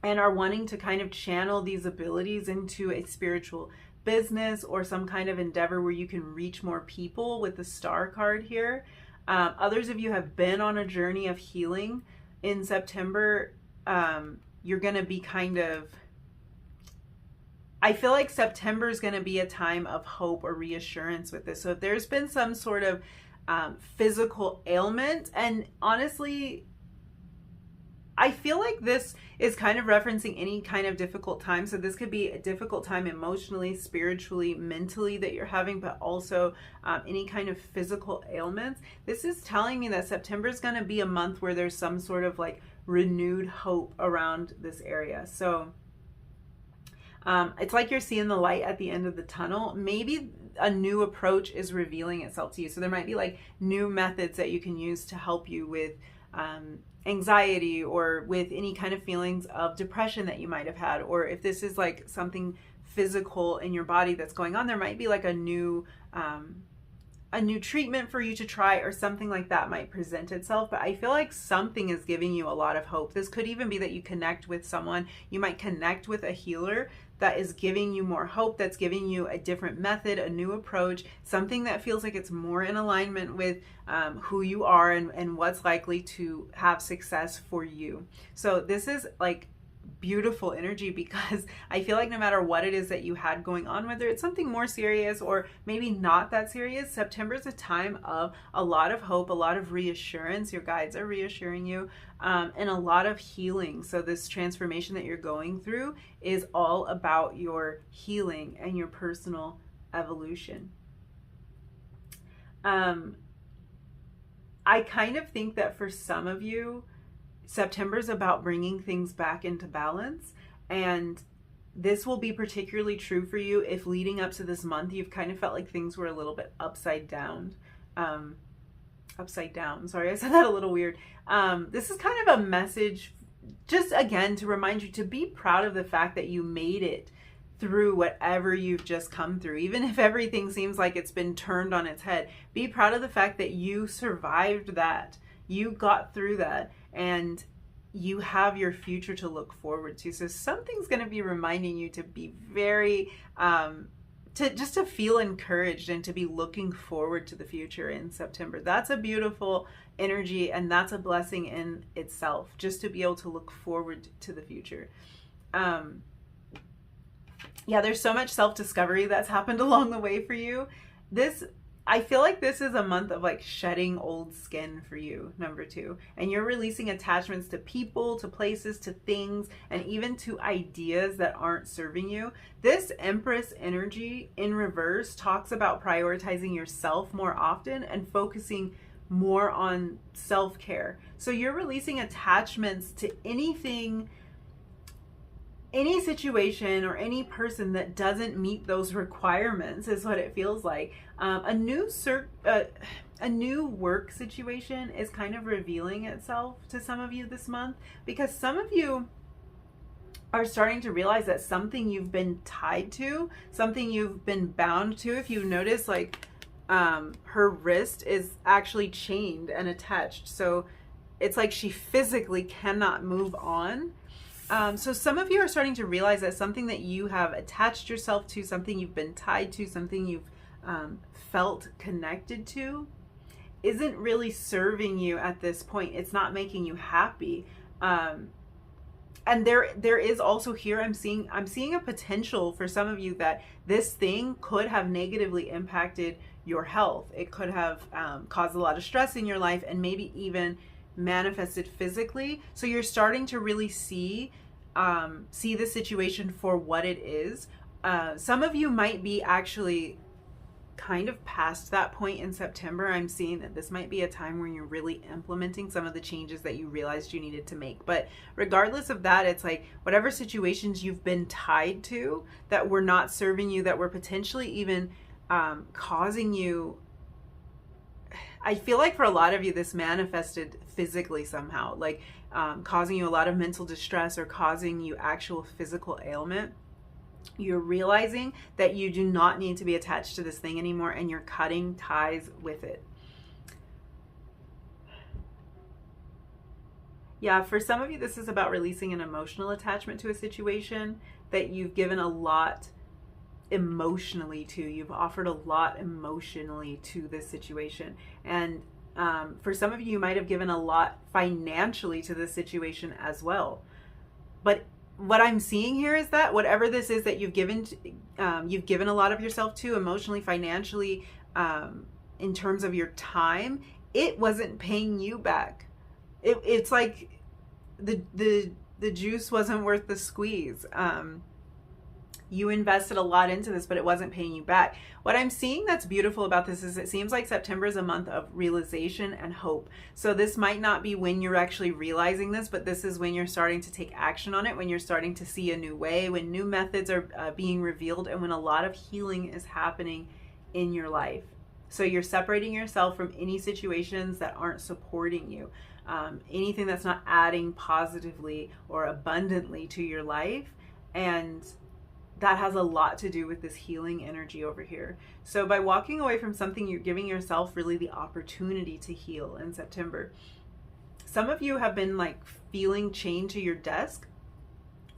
and are wanting to kind of channel these abilities into a spiritual business or some kind of endeavor where you can reach more people with the Star card here. Others of you have been on a journey of healing. In September, you're going to be I feel like September is going to be a time of hope or reassurance with this. So if there's been some sort of physical ailment, and honestly, I feel like this is kind of referencing any kind of difficult time. So this could be a difficult time emotionally, spiritually, mentally that you're having, but also any kind of physical ailments. This is telling me that September is going to be a month where there's some sort of like renewed hope around this area. So it's like you're seeing the light at the end of the tunnel. Maybe a new approach is revealing itself to you. So there might be like new methods that you can use to help you with anxiety or with any kind of feelings of depression that you might have had. Or if this is like something physical in your body that's going on, there might be like a new treatment for you to try, or something like that might present itself. But I feel like something is giving you a lot of hope. This could even be that you connect with someone. You might connect with a healer that is giving you more hope, that's giving you a different method, a new approach, something that feels like it's more in alignment with who you are and what's likely to have success for you. So this is like beautiful energy, because I feel like no matter what it is that you had going on, whether it's something more serious or maybe not that serious, September is a time of a lot of hope, a lot of reassurance. Your guides are reassuring you, and a lot of healing. So this transformation that you're going through is all about your healing and your personal evolution. I kind of think that for some of you, September is about bringing things back into balance, and this will be particularly true for you if leading up to this month you've kind of felt like things were a little bit upside down. Sorry, I said that a little weird. This is kind of a message, just again to remind you to be proud of the fact that you made it through whatever you've just come through. Even if everything seems like it's been turned on its head, be proud of the fact that you survived that. You got through that, and you have your future to look forward to. So something's going to be reminding you to be very, to feel encouraged and to be looking forward to the future in September. That's a beautiful energy, and that's a blessing in itself, just to be able to look forward to the future. Yeah, there's so much self-discovery that's happened along the way for you. I feel like this is a month of like shedding old skin for you, number 2. And you're releasing attachments to people, to places, to things, and even to ideas that aren't serving you. This Empress energy in reverse talks about prioritizing yourself more often and focusing more on self-care. So you're releasing attachments to anything, any situation or any person that doesn't meet those requirements, is what it feels like. A new work situation is kind of revealing itself to some of you this month, because some of you are starting to realize that something you've been tied to, something you've been bound to. If you notice, like her wrist is actually chained and attached, so it's like she physically cannot move on. So some of you are starting to realize that something that you have attached yourself to, something you've been tied to, something you've felt connected to, isn't really serving you at this point. It's not making you happy. And there is also here, I'm seeing a potential for some of you that this thing could have negatively impacted your health. It could have caused a lot of stress in your life, and maybe even manifested physically. So you're starting to really see the situation for what it is. Some of you might be actually kind of past that point in September. I'm seeing that this might be a time where you're really implementing some of the changes that you realized you needed to make. But regardless of that, it's like whatever situations you've been tied to that were not serving you, that were potentially even causing you, I feel like for a lot of you, this manifested physically somehow, like causing you a lot of mental distress or causing you actual physical ailment. You're realizing that you do not need to be attached to this thing anymore, and you're cutting ties with it. Yeah, for some of you, this is about releasing an emotional attachment to a situation that you've given a lot emotionally to. You've offered a lot emotionally to this situation. And for some of you, you might have given a lot financially to this situation as well. But what I'm seeing here is that whatever this is that you've given a lot of yourself to emotionally, financially, in terms of your time, it wasn't paying you back. It's like the juice wasn't worth the squeeze. You invested a lot into this, but it wasn't paying you back. What I'm seeing that's beautiful about this is it seems like September is a month of realization and hope. So this might not be when you're actually realizing this, but this is when you're starting to take action on it, when you're starting to see a new way, when new methods are being revealed, and when a lot of healing is happening in your life. So you're separating yourself from any situations that aren't supporting you, anything that's not adding positively or abundantly to your life. And that has a lot to do with this healing energy over here. So by walking away from something, you're giving yourself really the opportunity to heal in September. Some of you have been like feeling chained to your desk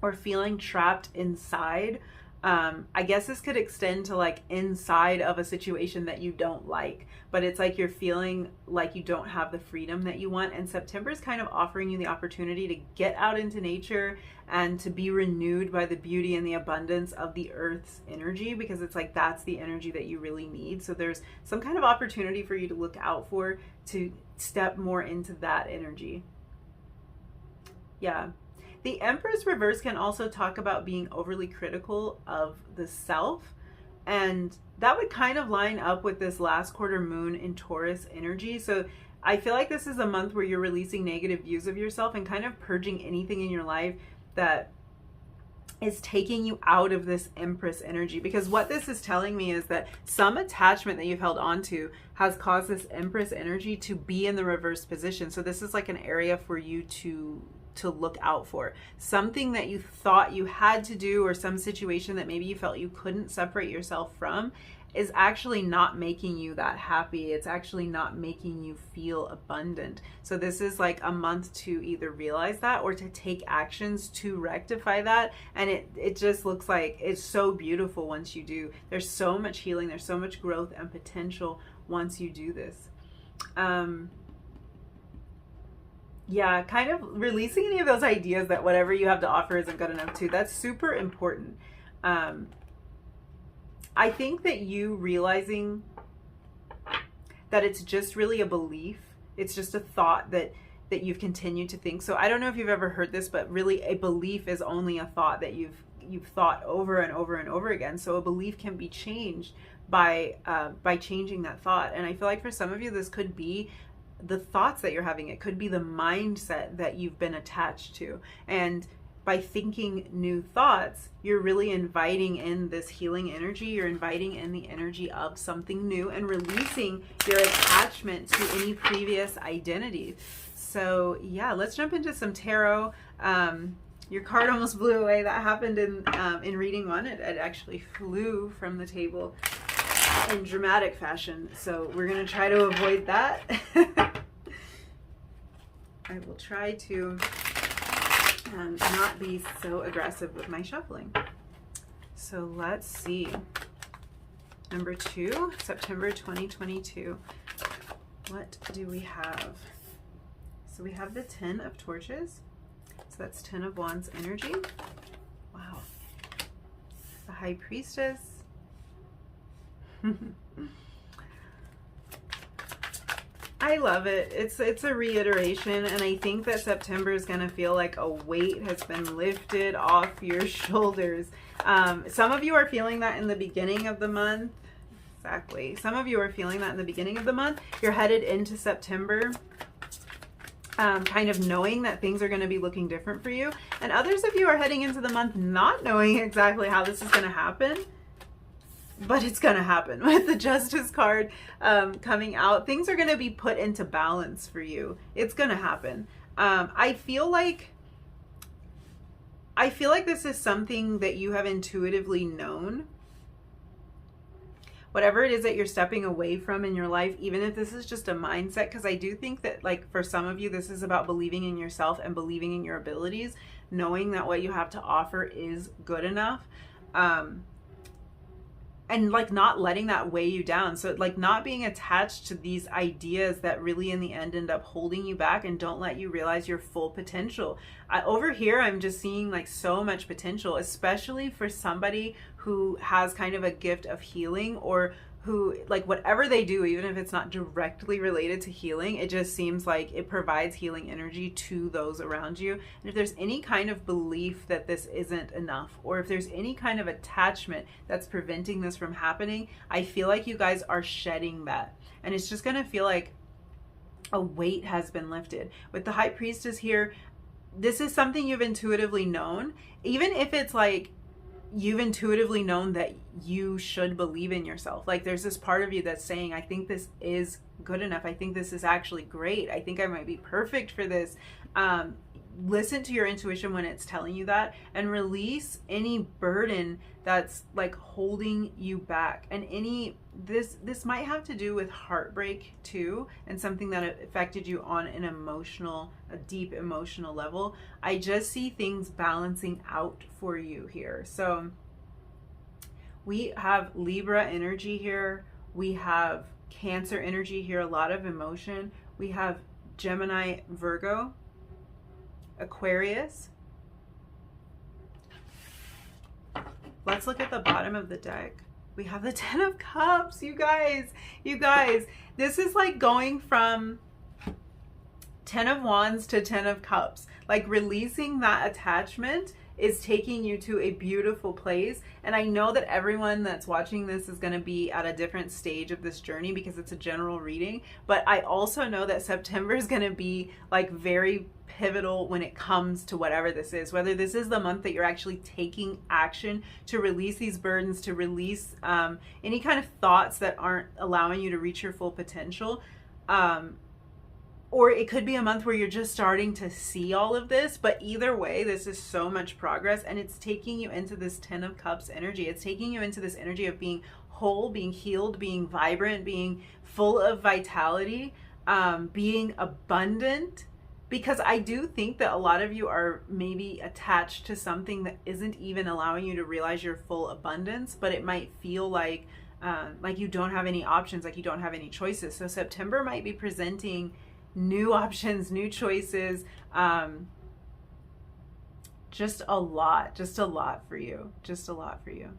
or feeling trapped inside. I guess this could extend to like inside of a situation that you don't like, but it's like you're feeling like you don't have the freedom that you want. And September is kind of offering you the opportunity to get out into nature and to be renewed by the beauty and the abundance of the earth's energy, because it's like that's the energy that you really need. So there's some kind of opportunity for you to look out for, to step more into that energy. Yeah. The Empress reverse can also talk about being overly critical of the self, and that would kind of line up with this last quarter moon in Taurus energy. So I feel like this is a month where you're releasing negative views of yourself and kind of purging anything in your life that is taking you out of this Empress energy, because what this is telling me is that some attachment that you've held on to has caused this Empress energy to be in the reverse position. So this is like an area for you to look out for. Something that you thought you had to do, or some situation that maybe you felt you couldn't separate yourself from, is actually not making you that happy. It's actually not making you feel abundant. So this is like a month to either realize that or to take actions to rectify that. And it just looks like it's so beautiful once you do. There's so much healing, there's so much growth and potential once you do this. Yeah, kind of releasing any of those ideas that whatever you have to offer isn't good enough too. That's super important. I think that you realizing that it's just really a belief. It's just a thought that you've continued to think. So I don't know if you've ever heard this, but really a belief is only a thought that you've thought over and over and over again. So a belief can be changed by changing that thought. And I feel like for some of you, this could be the thoughts that you're having. It could be the mindset that you've been attached to. And by thinking new thoughts, you're really inviting in this healing energy. You're inviting in the energy of something new and releasing your attachment to any previous identity. So yeah, let's jump into some tarot. Your card almost blew away. That happened in reading one. It actually flew from the table in dramatic fashion. So we're going to try to avoid that. I will try to not be so aggressive with my shuffling. So let's see. Number 2, September 2022. What do we have? So we have the 10 of Torches. So that's 10 of Wands energy. Wow. The High Priestess. I love it. It's a reiteration, and I think that September is going to feel like a weight has been lifted off your shoulders. Some of you are feeling that in the beginning of the month. Exactly. Some of you are feeling that in the beginning of the month. You're headed into September, kind of knowing that things are going to be looking different for you. And others of you are heading into the month not knowing exactly how this is going to happen. But it's going to happen with the Justice card coming out. Things are going to be put into balance for you. It's going to happen. I feel like this is something that you have intuitively known. Whatever it is that you're stepping away from in your life, even if this is just a mindset, because I do think that, like, for some of you, this is about believing in yourself and believing in your abilities, knowing that what you have to offer is good enough. And like not letting that weigh you down. So like not being attached to these ideas that really in the end up holding you back and don't let you realize your full potential. Over here, I'm just seeing like so much potential, especially for somebody who has kind of a gift of healing, or who, like, whatever they do, even if it's not directly related to healing, it just seems like it provides healing energy to those around you. And if there's any kind of belief that this isn't enough, or if there's any kind of attachment that's preventing this from happening, I feel like you guys are shedding that. And it's just going to feel like a weight has been lifted. With the High Priestess here, this is something you've intuitively known. Even if it's like you've intuitively known that you should believe in yourself. Like, there's this part of you that's saying, I think this is good enough. I think this is actually great. I think I might be perfect for this. Listen to your intuition when it's telling you that, and release any burden that's like holding you back. And this might have to do with heartbreak too, and something that affected you on an emotional, a deep emotional level. I just see things balancing out for you here. So we have Libra energy here. We have Cancer energy here, a lot of emotion. We have Gemini, Virgo, Aquarius. Let's look at the bottom of the deck. We have the Ten of Cups, you guys. You guys, this is like going from Ten of Wands to Ten of Cups. Like, releasing that attachment is taking you to a beautiful place. And I know that everyone that's watching this is going to be at a different stage of this journey because it's a general reading. But I also know that September is going to be like very pivotal when it comes to whatever this is, whether this is the month that you're actually taking action to release these burdens, to release any kind of thoughts that aren't allowing you to reach your full potential. Or it could be a month where you're just starting to see all of this. But either way, this is so much progress, and it's taking you into this Ten of Cups energy. It's taking you into this energy of being whole, being healed, being vibrant, being full of vitality, being abundant. Because I do think that a lot of you are maybe attached to something that isn't even allowing you to realize your full abundance, but it might feel like you don't have any options, like you don't have any choices. So September might be presenting new options, new choices, just a lot for you, just a lot for you.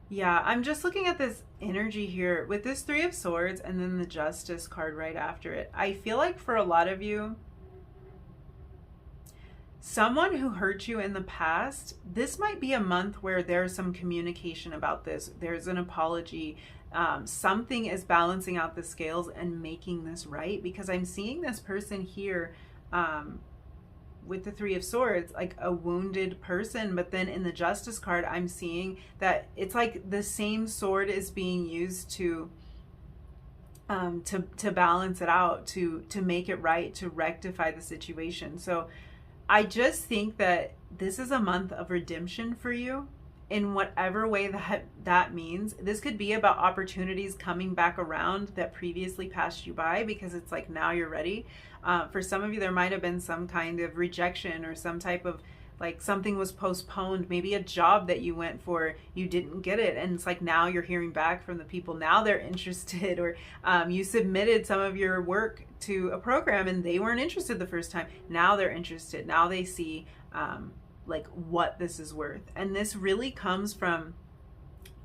Yeah, I'm just looking at this energy here with this Three of Swords and then the Justice card right after it. I feel like for a lot of you, someone who hurt you in the past, this might be a month where there's some communication about this. There's an apology. Something is balancing out the scales and making this right, because I'm seeing this person here with the Three of Swords, like a wounded person. But then in the Justice card, I'm seeing that it's like the same sword is being used to balance it out, to make it right, to rectify the situation. So I just think that this is a month of redemption for you in whatever way that means. This could be about opportunities coming back around that previously passed you by, because it's like now you're ready. For some of you, there might have been some kind of rejection or some type of, like, something was postponed, maybe a job that you went for, you didn't get it, and it's like now you're hearing back from the people, now they're interested. Or you submitted some of your work to a program and they weren't interested the first time, now they're interested, now they see like what this is worth. And this really comes from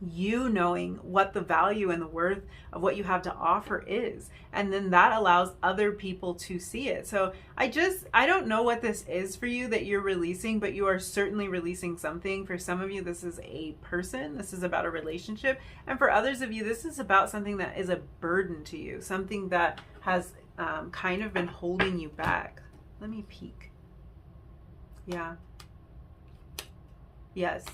you knowing what the value and the worth of what you have to offer is, and then that allows other people to see it. So I don't know what this is for you that you're releasing, but you are certainly releasing something. For some of you, this is a person, this is about a relationship, and for others of you, this is about something that is a burden to you, something that has kind of been holding you back. Let me peek. Yeah. Yes.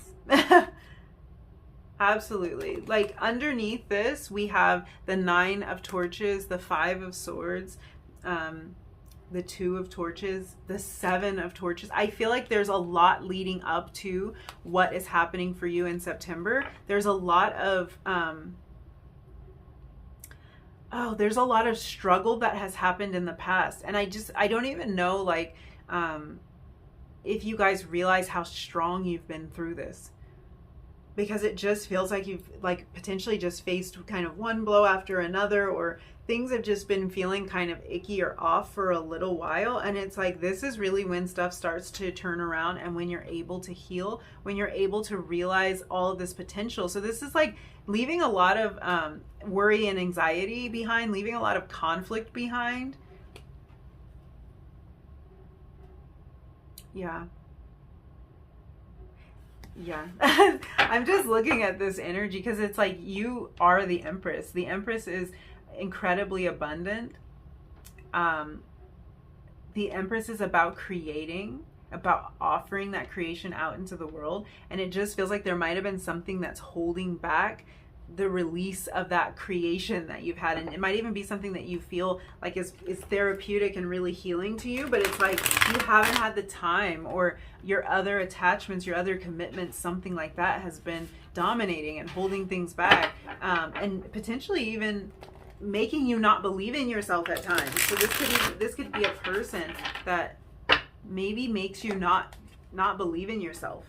Absolutely. Like, underneath this, we have the Nine of Torches, the Five of Swords, the Two of Torches, the Seven of Torches. I feel like there's a lot leading up to what is happening for you in September. There's a lot of, there's a lot of struggle that has happened in the past. And I don't even know, like, if you guys realize how strong you've been through this. because it just feels like you've like potentially just faced kind of one blow after another, or things have just been feeling kind of icky or off for a little while. And it's like, this is really when stuff starts to turn around, and when you're able to heal, when you're able to realize all of this potential. So this is like leaving a lot of worry and anxiety behind, leaving a lot of conflict behind. Yeah. Yeah. I'm just looking at this energy because it's like you are the Empress. The Empress is incredibly abundant. The Empress is about creating, about offering that creation out into the world. And it just feels like there might have been something that's holding back the release of that creation that you've had. And it might even be something that you feel like is therapeutic and really healing to you, but it's like you haven't had the time, or your other attachments, your other commitments, something like that has been dominating and holding things back, and potentially even making you not believe in yourself at times. So this could be a person that maybe makes you not believe in yourself.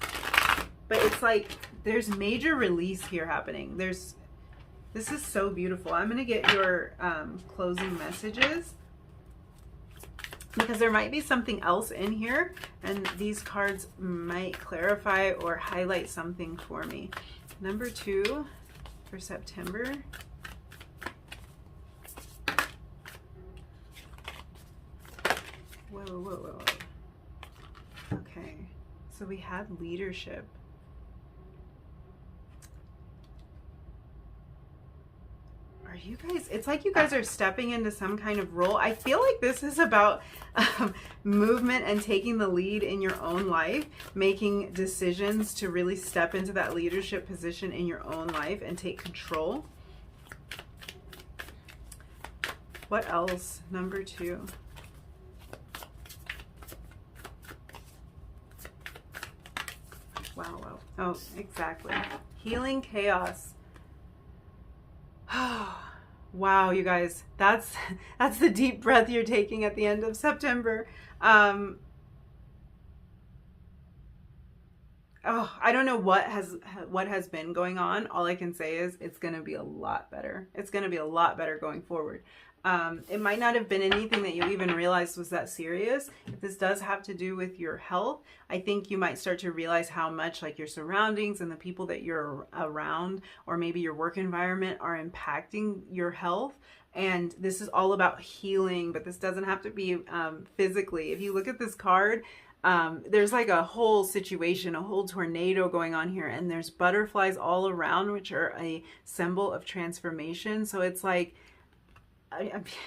But it's like there's major release here happening. This is so beautiful. I'm gonna get your closing messages, because there might be something else in here, and these cards might clarify or highlight something for me. Number 2 for September. Whoa. Okay, so we had leadership. Are you guys, it's like you guys are stepping into some kind of role. I feel like this is about movement and taking the lead in your own life, making decisions to really step into that leadership position in your own life and take control. What else? Number 2. Wow. Oh, exactly. Healing chaos. Wow, you guys, that's the deep breath you're taking at the end of September. Oh, I don't know what has been going on. All I can say is it's going to be a lot better. It's going to be a lot better going forward. It might not have been anything that you even realized was that serious. If this does have to do with your health, I think you might start to realize how much like your surroundings and the people that you're around, or maybe your work environment, are impacting your health. And this is all about healing, but this doesn't have to be physically. If you look at this card, there's like a whole situation, a whole tornado going on here, and there's butterflies all around, which are a symbol of transformation. So it's like,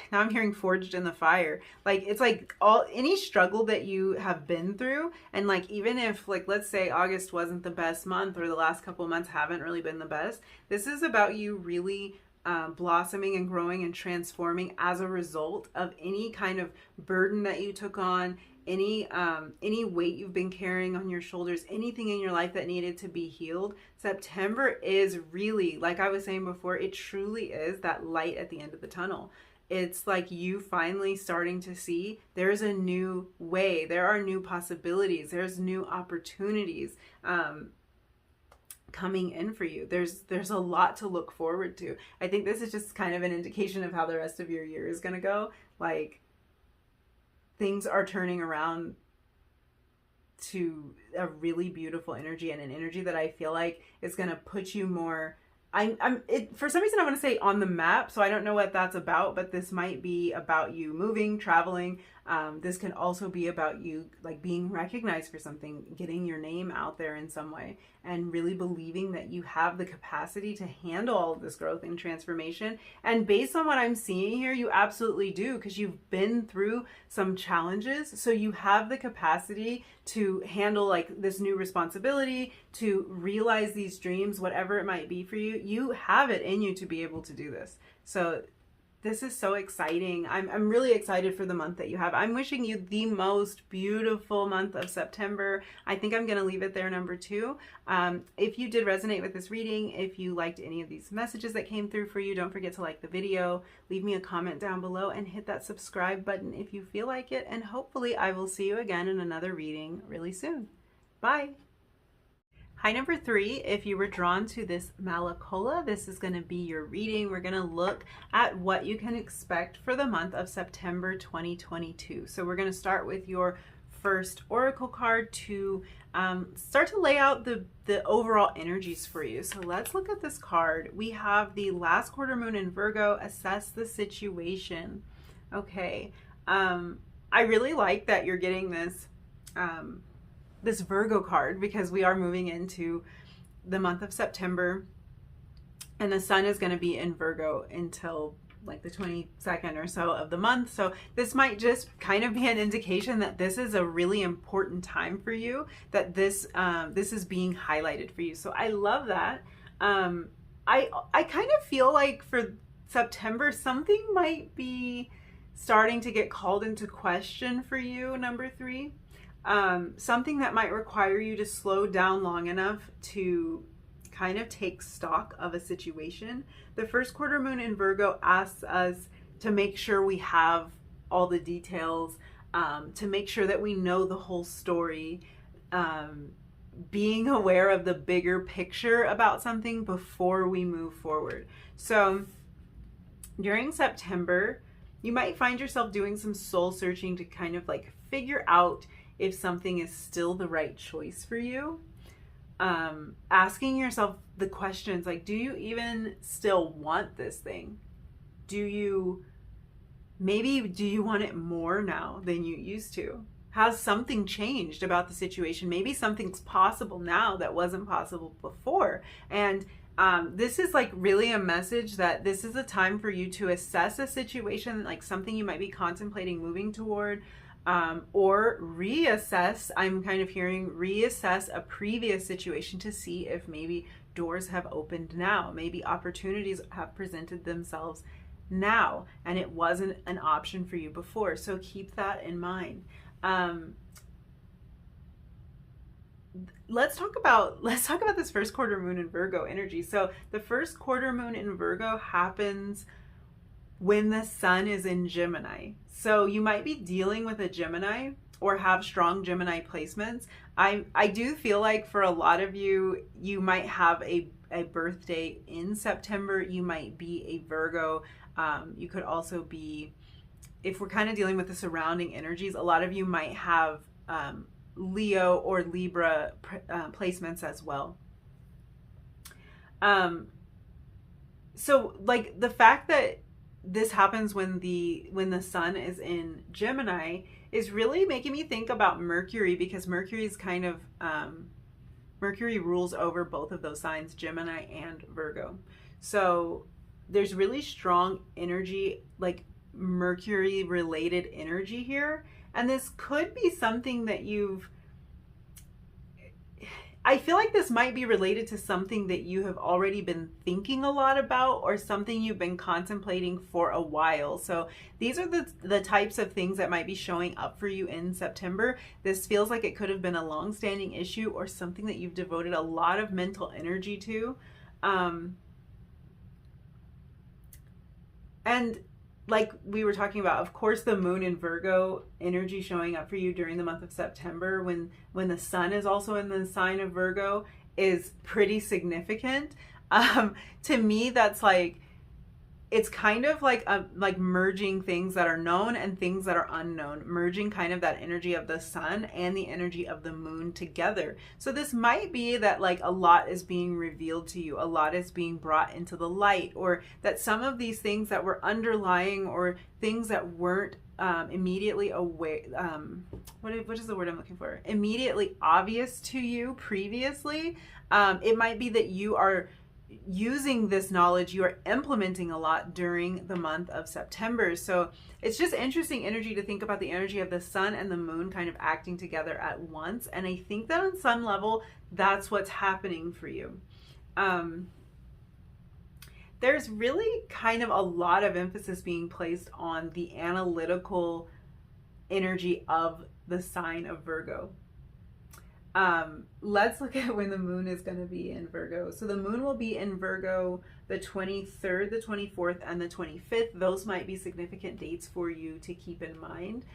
now I'm hearing forged in the fire. Like, it's like any struggle that you have been through, and like, even if like, let's say August wasn't the best month, or the last couple months haven't really been the best, this is about you really blossoming and growing and transforming as a result of any kind of burden that you took on, any weight you've been carrying on your shoulders, anything in your life that needed to be healed. September is really, like I was saying before, it truly is that light at the end of the tunnel. It's like you finally starting to see there's a new way, there are new possibilities, there's new opportunities coming in for you. There's a lot to look forward to. I think this is just kind of an indication of how the rest of your year is going to go. Like, things are turning around to a really beautiful energy, and an energy that I feel like is going to put you more, for some reason I want to say on the map, so I don't know what that's about, but this might be about you moving, traveling. This can also be about you like being recognized for something, getting your name out there in some way, and really believing that you have the capacity to handle all of this growth and transformation. And based on what I'm seeing here, you absolutely do, because you've been through some challenges. So you have the capacity to handle like this new responsibility, to realize these dreams, whatever it might be for you. You have it in you to be able to do this. So this is so exciting. I'm really excited for the month that you have. I'm wishing you the most beautiful month of September. I think I'm going to leave it there, number 2. If you did resonate with this reading, if you liked any of these messages that came through for you, don't forget to like the video, leave me a comment down below, and hit that subscribe button if you feel like it. And hopefully I will see you again in another reading really soon. Bye. Hi, number 3. If you were drawn to this Malacola, this is going to be your reading. We're going to look at what you can expect for the month of September 2022. So we're going to start with your first oracle card to start to lay out the overall energies for you. So let's look at this card. We have the last quarter moon in Virgo. Assess the situation. Okay. I really like that you're getting this this Virgo card, because we are moving into the month of September and the sun is going to be in Virgo until like the 22nd or so of the month. So this might just kind of be an indication that this is a really important time for you, that this is being highlighted for you. So I love that. I kind of feel like for September, something might be starting to get called into question for you, number 3. Something that might require you to slow down long enough to kind of take stock of a situation. The first quarter moon in Virgo asks us to make sure we have all the details, to make sure that we know the whole story, being aware of the bigger picture about something before we move forward. So during September, you might find yourself doing some soul searching to kind of like figure out if something is still the right choice for you. Asking yourself the questions like, do you even still want this thing? Do you want it more now than you used to? Has something changed about the situation? Maybe something's possible now that wasn't possible before. And this is like really a message that this is a time for you to assess a situation, like something you might be contemplating moving toward, or reassess. I'm kind of hearing reassess a previous situation to see if maybe doors have opened now. Maybe opportunities have presented themselves now and it wasn't an option for you before. So keep that in mind. Let's talk about this first quarter moon in Virgo energy. So the first quarter moon in Virgo happens when the sun is in Gemini. So you might be dealing with a Gemini or have strong Gemini placements. I do feel like for a lot of you, you might have a birthday in September. You might be a Virgo. You could also be, if we're kind of dealing with the surrounding energies, a lot of you might have Leo or Libra placements as well. So like the fact that this happens when the sun is in Gemini is really making me think about Mercury, because Mercury is kind of Mercury rules over both of those signs, Gemini and Virgo. So there's really strong energy, like Mercury related energy here. And this could be something that I feel like this might be related to something that you have already been thinking a lot about, or something you've been contemplating for a while. So these are the types of things that might be showing up for you in September. This feels like it could have been a long-standing issue or something that you've devoted a lot of mental energy to. And like we were talking about, of course, the moon in Virgo energy showing up for you during the month of September when the sun is also in the sign of Virgo is pretty significant. To me, that's like, it's kind of like merging things that are known and things that are unknown, merging kind of that energy of the sun and the energy of the moon together. So this might be that like a lot is being revealed to you, a lot is being brought into the light, or that some of these things that were underlying or things that weren't immediately aware, what is the word I'm looking for? Immediately obvious to you previously. It might be that you are using this knowledge, you are implementing a lot during the month of September. So it's just interesting energy to think about the energy of the sun and the moon kind of acting together at once. And I think that on some level, that's what's happening for you. There's really kind of a lot of emphasis being placed on the analytical energy of the sign of Virgo. Let's look at when the moon is going to be in Virgo. So the moon will be in Virgo the 23rd, the 24th, and the 25th. Those might be significant dates for you to keep in mind.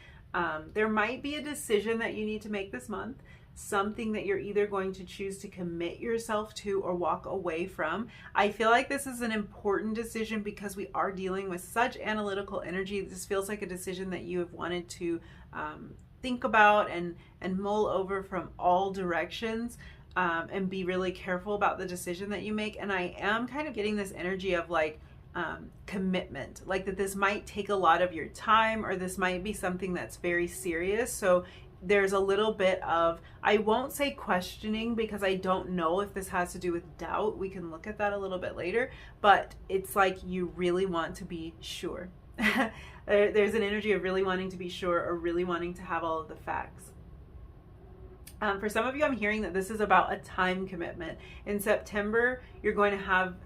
There might be a decision that you need to make this month. something that you're either going to choose to commit yourself to or walk away from. I feel like this is an important decision because we are dealing with such analytical energy. This feels like a decision that you have wanted to think about and mull over from all directions, and be really careful about the decision that you make. And I am kind of getting this energy of like commitment, like that this might take a lot of your time, or this might be something that's very serious. So there's a little bit of, I won't say questioning, because I don't know if this has to do with doubt. We can look at that a little bit later, but it's like you really want to be sure. There's an energy of really wanting to be sure, or really wanting to have all of the facts. For some of you, I'm hearing that this is about a time commitment. In September, you're going to have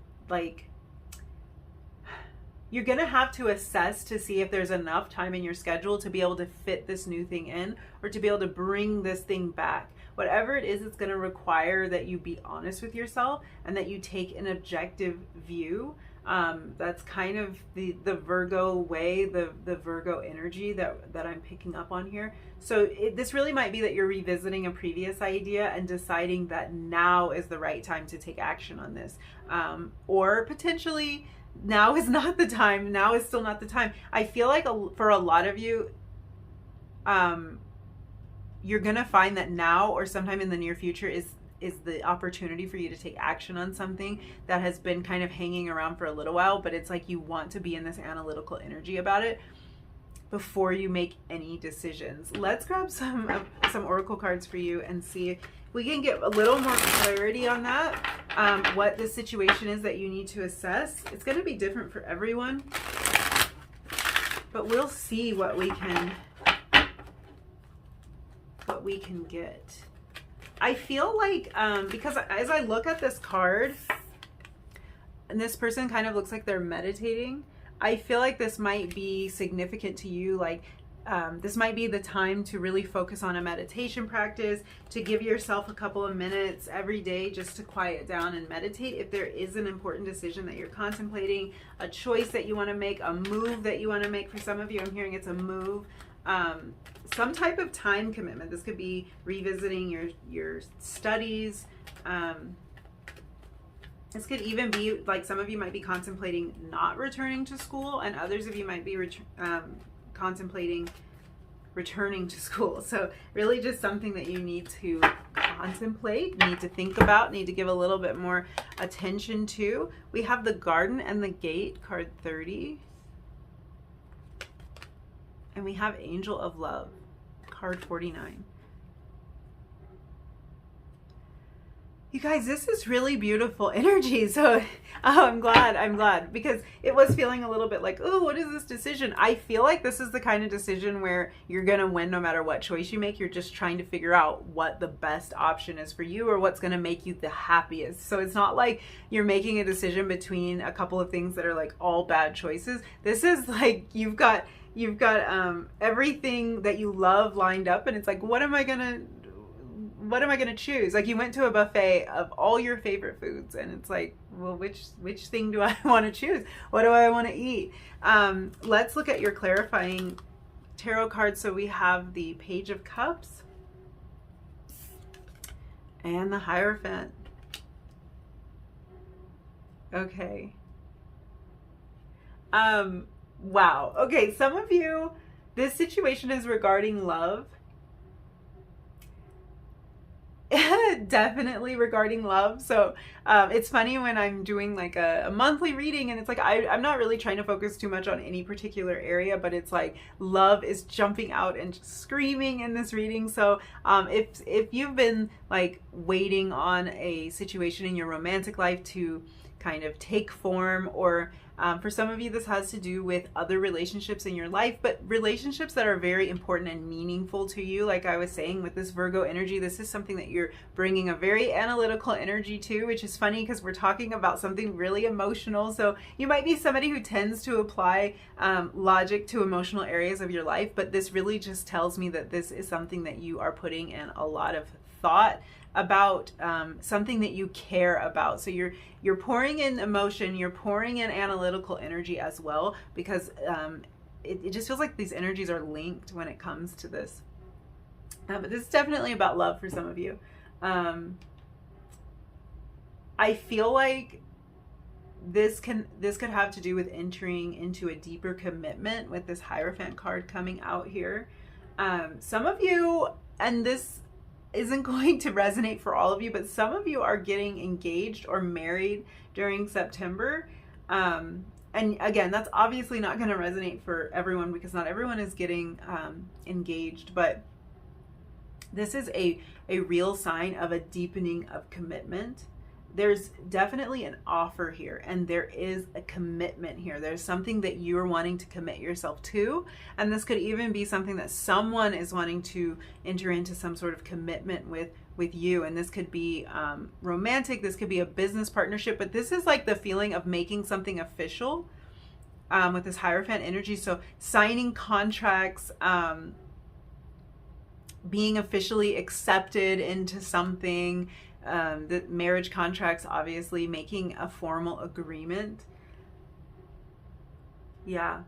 you're going to have to assess to see if there's enough time in your schedule to be able to fit this new thing in, or to be able to bring this thing back. Whatever it is, it's going to require that you be honest with yourself and that you take an objective view. That's kind of the Virgo way, the Virgo energy that I'm picking up on here. So this really might be that you're revisiting a previous idea and deciding that now is the right time to take action on this. Or potentially now is not the time. Now is still not the time. I feel like for a lot of you, you're going to find that now or sometime in the near future is the opportunity for you to take action on something that has been kind of hanging around for a little while, but it's like you want to be in this analytical energy about it before you make any decisions. Let's grab some oracle cards for you and see if we can get a little more clarity on that, what the situation is that you need to assess. It's going to be different for everyone, but we'll see what we can get. I feel like, because as I look at this card, and this person kind of looks like they're meditating, I feel like this might be significant to you. Like, this might be the time to really focus on a meditation practice, to give yourself a couple of minutes every day just to quiet down and meditate. If there is an important decision that you're contemplating, a choice that you want to make, a move that you want to make. For some of you, I'm hearing it's a move. Some type of time commitment. This could be revisiting your studies. This could even be like some of you might be contemplating not returning to school, and others of you might be contemplating returning to school. So really just something that you need to contemplate, need to think about, need to give a little bit more attention to. We have the Garden and the Gate, card 30. And we have Angel of Love, card 49. You guys, this is really beautiful energy. So I'm glad, because it was feeling a little bit like, oh, what is this decision? I feel like this is the kind of decision where you're going to win no matter what choice you make. You're just trying to figure out what the best option is for you, or what's going to make you the happiest. So it's not like you're making a decision between a couple of things that are like all bad choices. This is like you've got everything that you love lined up, and it's like, what am I gonna choose? Like, you went to a buffet of all your favorite foods, and it's like, well, which thing do I want to choose? What do I want to eat? Let's look at your clarifying tarot cards. So we have the Page of Cups and the Hierophant. Okay. Wow. Okay, some of you, this situation is regarding love. Definitely regarding love. So it's funny when I'm doing like a monthly reading, and it's like I'm not really trying to focus too much on any particular area, but it's like love is jumping out and just screaming in this reading. So if you've been like waiting on a situation in your romantic life to kind of take form, or for some of you, this has to do with other relationships in your life, but relationships that are very important and meaningful to you. Like I was saying, with this Virgo energy, this is something that you're bringing a very analytical energy to, which is funny because we're talking about something really emotional. So you might be somebody who tends to apply logic to emotional areas of your life, but this really just tells me that this is something that you are putting in a lot of thought about, something that you care about. So you're pouring in emotion, you're pouring in analytical energy as well, because it just feels like these energies are linked when it comes to this. But this is definitely about love for some of you. I feel like this could have to do with entering into a deeper commitment with this Hierophant card coming out here. Some of you, and this isn't going to resonate for all of you, but some of you are getting engaged or married during September. And again, that's obviously not going to resonate for everyone because not everyone is getting engaged, but this is a real sign of a deepening of commitment. There's definitely an offer here, and there is a commitment here. There's something that you're wanting to commit yourself to, and this could even be something that someone is wanting to enter into some sort of commitment with you. And this could be romantic, this could be a business partnership, but this is like the feeling of making something official with this Hierophant energy. So signing contracts, being officially accepted into something, the marriage contracts, obviously making a formal agreement. Yeah.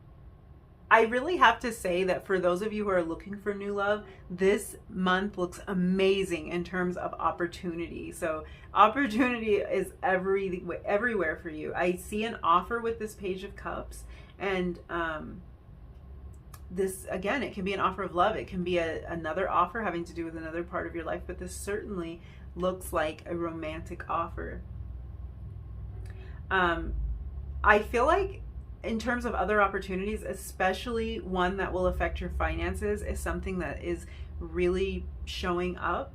I really have to say that for those of you who are looking for new love, this month looks amazing in terms of opportunity. So opportunity is everywhere for you. I see an offer with this Page of Cups, and this, again, it can be an offer of love. It can be another offer having to do with another part of your life, but this certainly looks like a romantic offer. I feel like in terms of other opportunities, especially one that will affect your finances, is something that is really showing up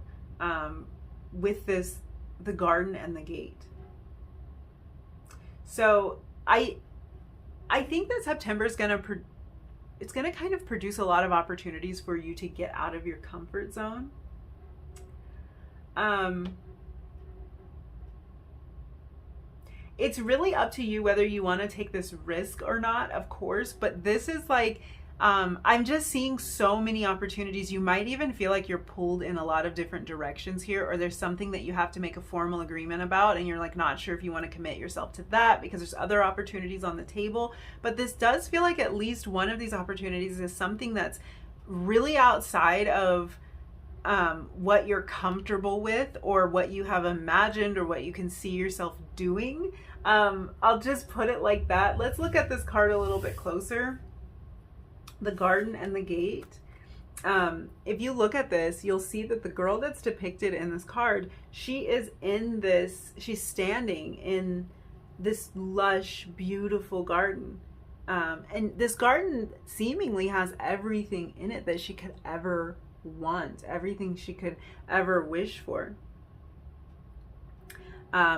with the Garden and the Gate. So I think that September is it's going to kind of produce a lot of opportunities for you to get out of your comfort zone. It's really up to you whether you want to take this risk or not, of course, but this is like, I'm just seeing so many opportunities. You might even feel like you're pulled in a lot of different directions here, or there's something that you have to make a formal agreement about and you're like not sure if you want to commit yourself to that because there's other opportunities on the table. But this does feel like at least one of these opportunities is something that's really outside of what you're comfortable with or what you have imagined or what you can see yourself doing. I'll just put it like that. Let's look at this card a little bit closer. The Garden and the Gate. If you look at this, you'll see that the girl that's depicted in this card, she's standing in this lush, beautiful garden. And this garden seemingly has everything in it that she could ever want, everything she could ever wish for.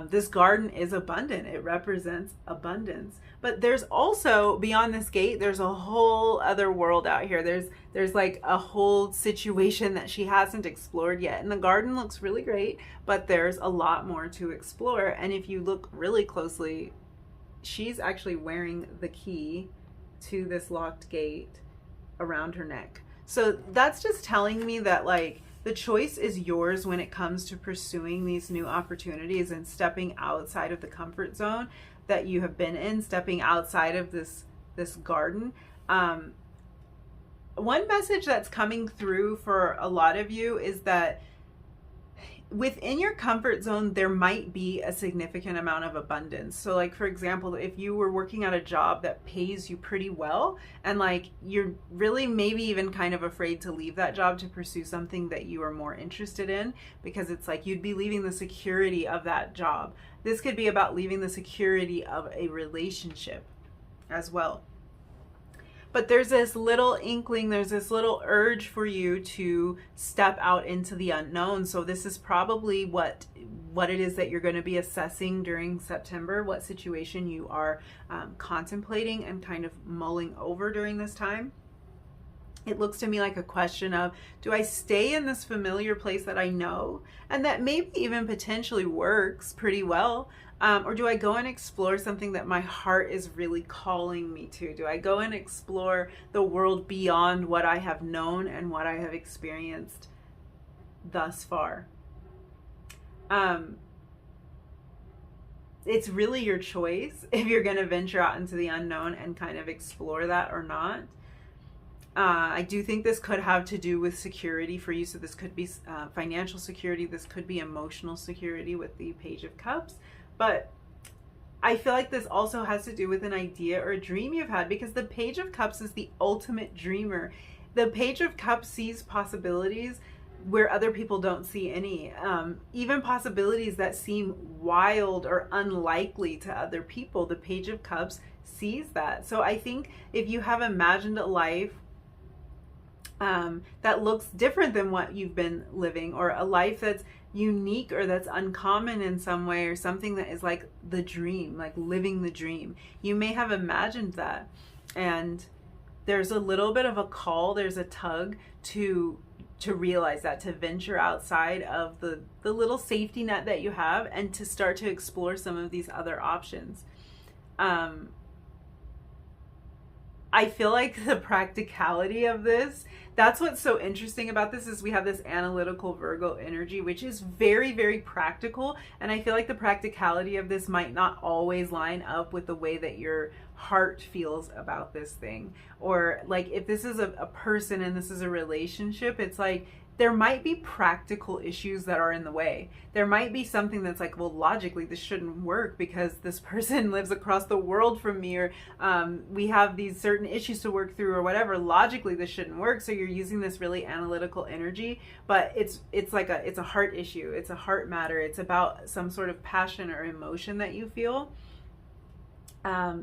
This garden is abundant. It represents abundance. But there's also, beyond this gate, there's a whole other world out here. There's like a whole situation that she hasn't explored yet. And the garden looks really great, but there's a lot more to explore. And if you look really closely, she's actually wearing the key to this locked gate around her neck. So that's just telling me that, like, the choice is yours when it comes to pursuing these new opportunities and stepping outside of the comfort zone that you have been in, stepping outside of this garden. One message that's coming through for a lot of you is that within your comfort zone, there might be a significant amount of abundance. So like, for example, if you were working at a job that pays you pretty well and like you're really maybe even kind of afraid to leave that job to pursue something that you are more interested in, because it's like you'd be leaving the security of that job. This could be about leaving the security of a relationship as well. But there's this little inkling, there's this little urge for you to step out into the unknown. So this is probably what it is that you're going to be assessing during September, what situation you are contemplating and kind of mulling over during this time. It looks to me like a question of, do I stay in this familiar place that I know and that maybe even potentially works pretty well? Or do I go and explore something that my heart is really calling me to? Do I go and explore the world beyond what I have known and what I have experienced thus far? It's really your choice if you're going to venture out into the unknown and kind of explore that or not. I do think this could have to do with security for you. So this could be financial security. This could be emotional security with the Page of Cups. But I feel like this also has to do with an idea or a dream you've had, because the Page of Cups is the ultimate dreamer. The Page of Cups sees possibilities where other people don't see any, even possibilities that seem wild or unlikely to other people. The Page of Cups sees that. So I think if you have imagined a life that looks different than what you've been living, or a life that's unique or that's uncommon in some way, or something that is like the dream, like living the dream, you may have imagined that, and there's a little bit of a call, there's a tug to realize that, to venture outside of the little safety net that you have, and to start to explore some of these other options. I feel like the practicality of this, that's what's so interesting about this, is we have this analytical Virgo energy, which is very, very practical. And I feel like the practicality of this might not always line up with the way that your heart feels about this thing. Or like if this is a person and this is a relationship, it's like there might be practical issues that are in the way. There might be something that's like, well, logically this shouldn't work because this person lives across the world from me, or we have these certain issues to work through, or whatever. Logically this shouldn't work. So you're using this really analytical energy, but it's a heart issue. It's a heart matter. It's about some sort of passion or emotion that you feel.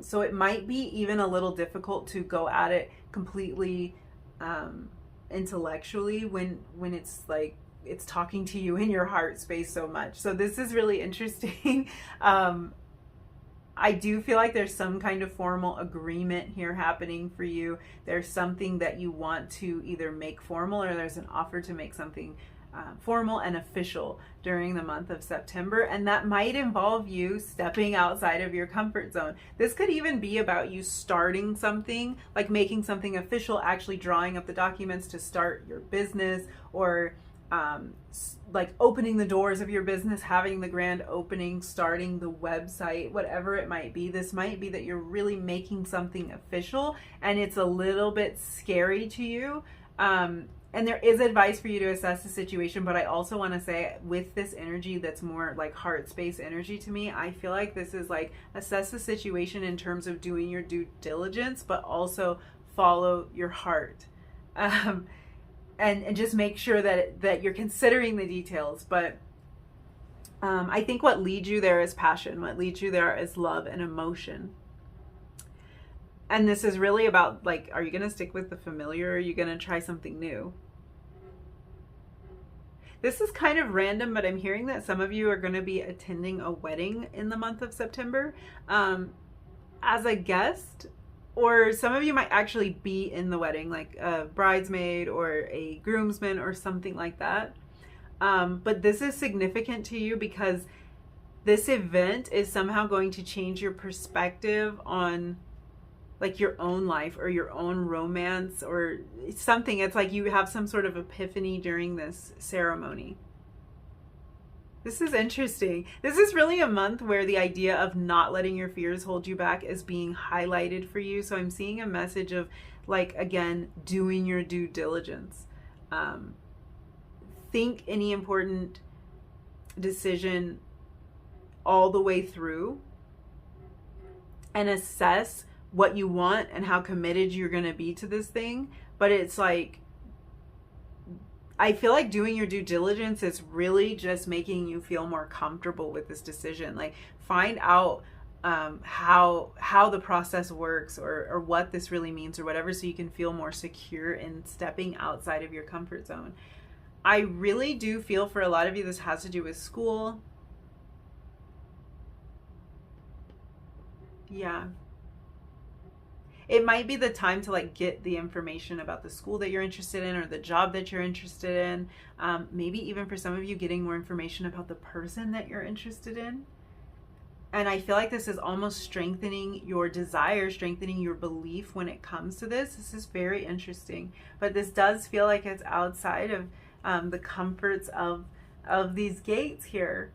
So it might be even a little difficult to go at it completely intellectually when it's like it's talking to you in your heart space so much. So this is really interesting. I do feel like there's some kind of formal agreement here happening for you. There's something that you want to either make formal, or there's an offer to make something formal and official during the month of September, and that might involve you stepping outside of your comfort zone. This could even be about you starting something, like making something official, actually drawing up the documents to start your business, or like opening the doors of your business, having the grand opening, starting the website, whatever it might be. This might be that you're really making something official and it's a little bit scary to you. And there is advice for you to assess the situation, but I also want to say, with this energy that's more like heart space energy to me, I feel like this is like assess the situation in terms of doing your due diligence, but also follow your heart. And just make sure that you're considering the details. But I think what leads you there is passion. What leads you there is love and emotion. And this is really about, like, are you going to stick with the familiar, or are you going to try something new? This is kind of random, but I'm hearing that some of you are going to be attending a wedding in the month of September as a guest, or some of you might actually be in the wedding, like a bridesmaid or a groomsman or something like that. But this is significant to you because this event is somehow going to change your perspective on like your own life or your own romance or something. It's like you have some sort of epiphany during this ceremony. This is interesting. This is really a month where the idea of not letting your fears hold you back is being highlighted for you. So I'm seeing a message of, like, again, doing your due diligence. Think any important decision all the way through and assess what you want and how committed you're going to be to this thing. But it's like, I feel like doing your due diligence is really just making you feel more comfortable with this decision. Like, find out how the process works, or what this really means, or whatever, so you can feel more secure in stepping outside of your comfort zone. I really do feel for a lot of you this has to do with school. Yeah. It might be the time to like get the information about the school that you're interested in, or the job that you're interested in. Maybe even for some of you, getting more information about the person that you're interested in. And I feel like this is almost strengthening your desire, strengthening your belief when it comes to this. This is very interesting. But this does feel like it's outside of the comforts of these gates here.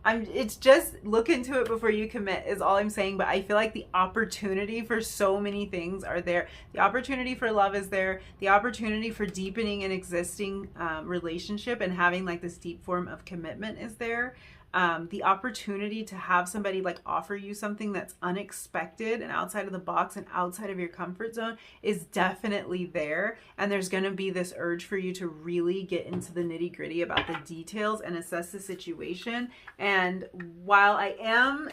it's just look into it before you commit is all I'm saying. But I feel like the opportunity for so many things are there. The opportunity for love is there. The opportunity for deepening an existing relationship and having like this deep form of commitment is there. The opportunity to have somebody like offer you something that's unexpected and outside of the box and outside of your comfort zone is definitely there. And there's going to be this urge for you to really get into the nitty gritty about the details and assess the situation. And while I am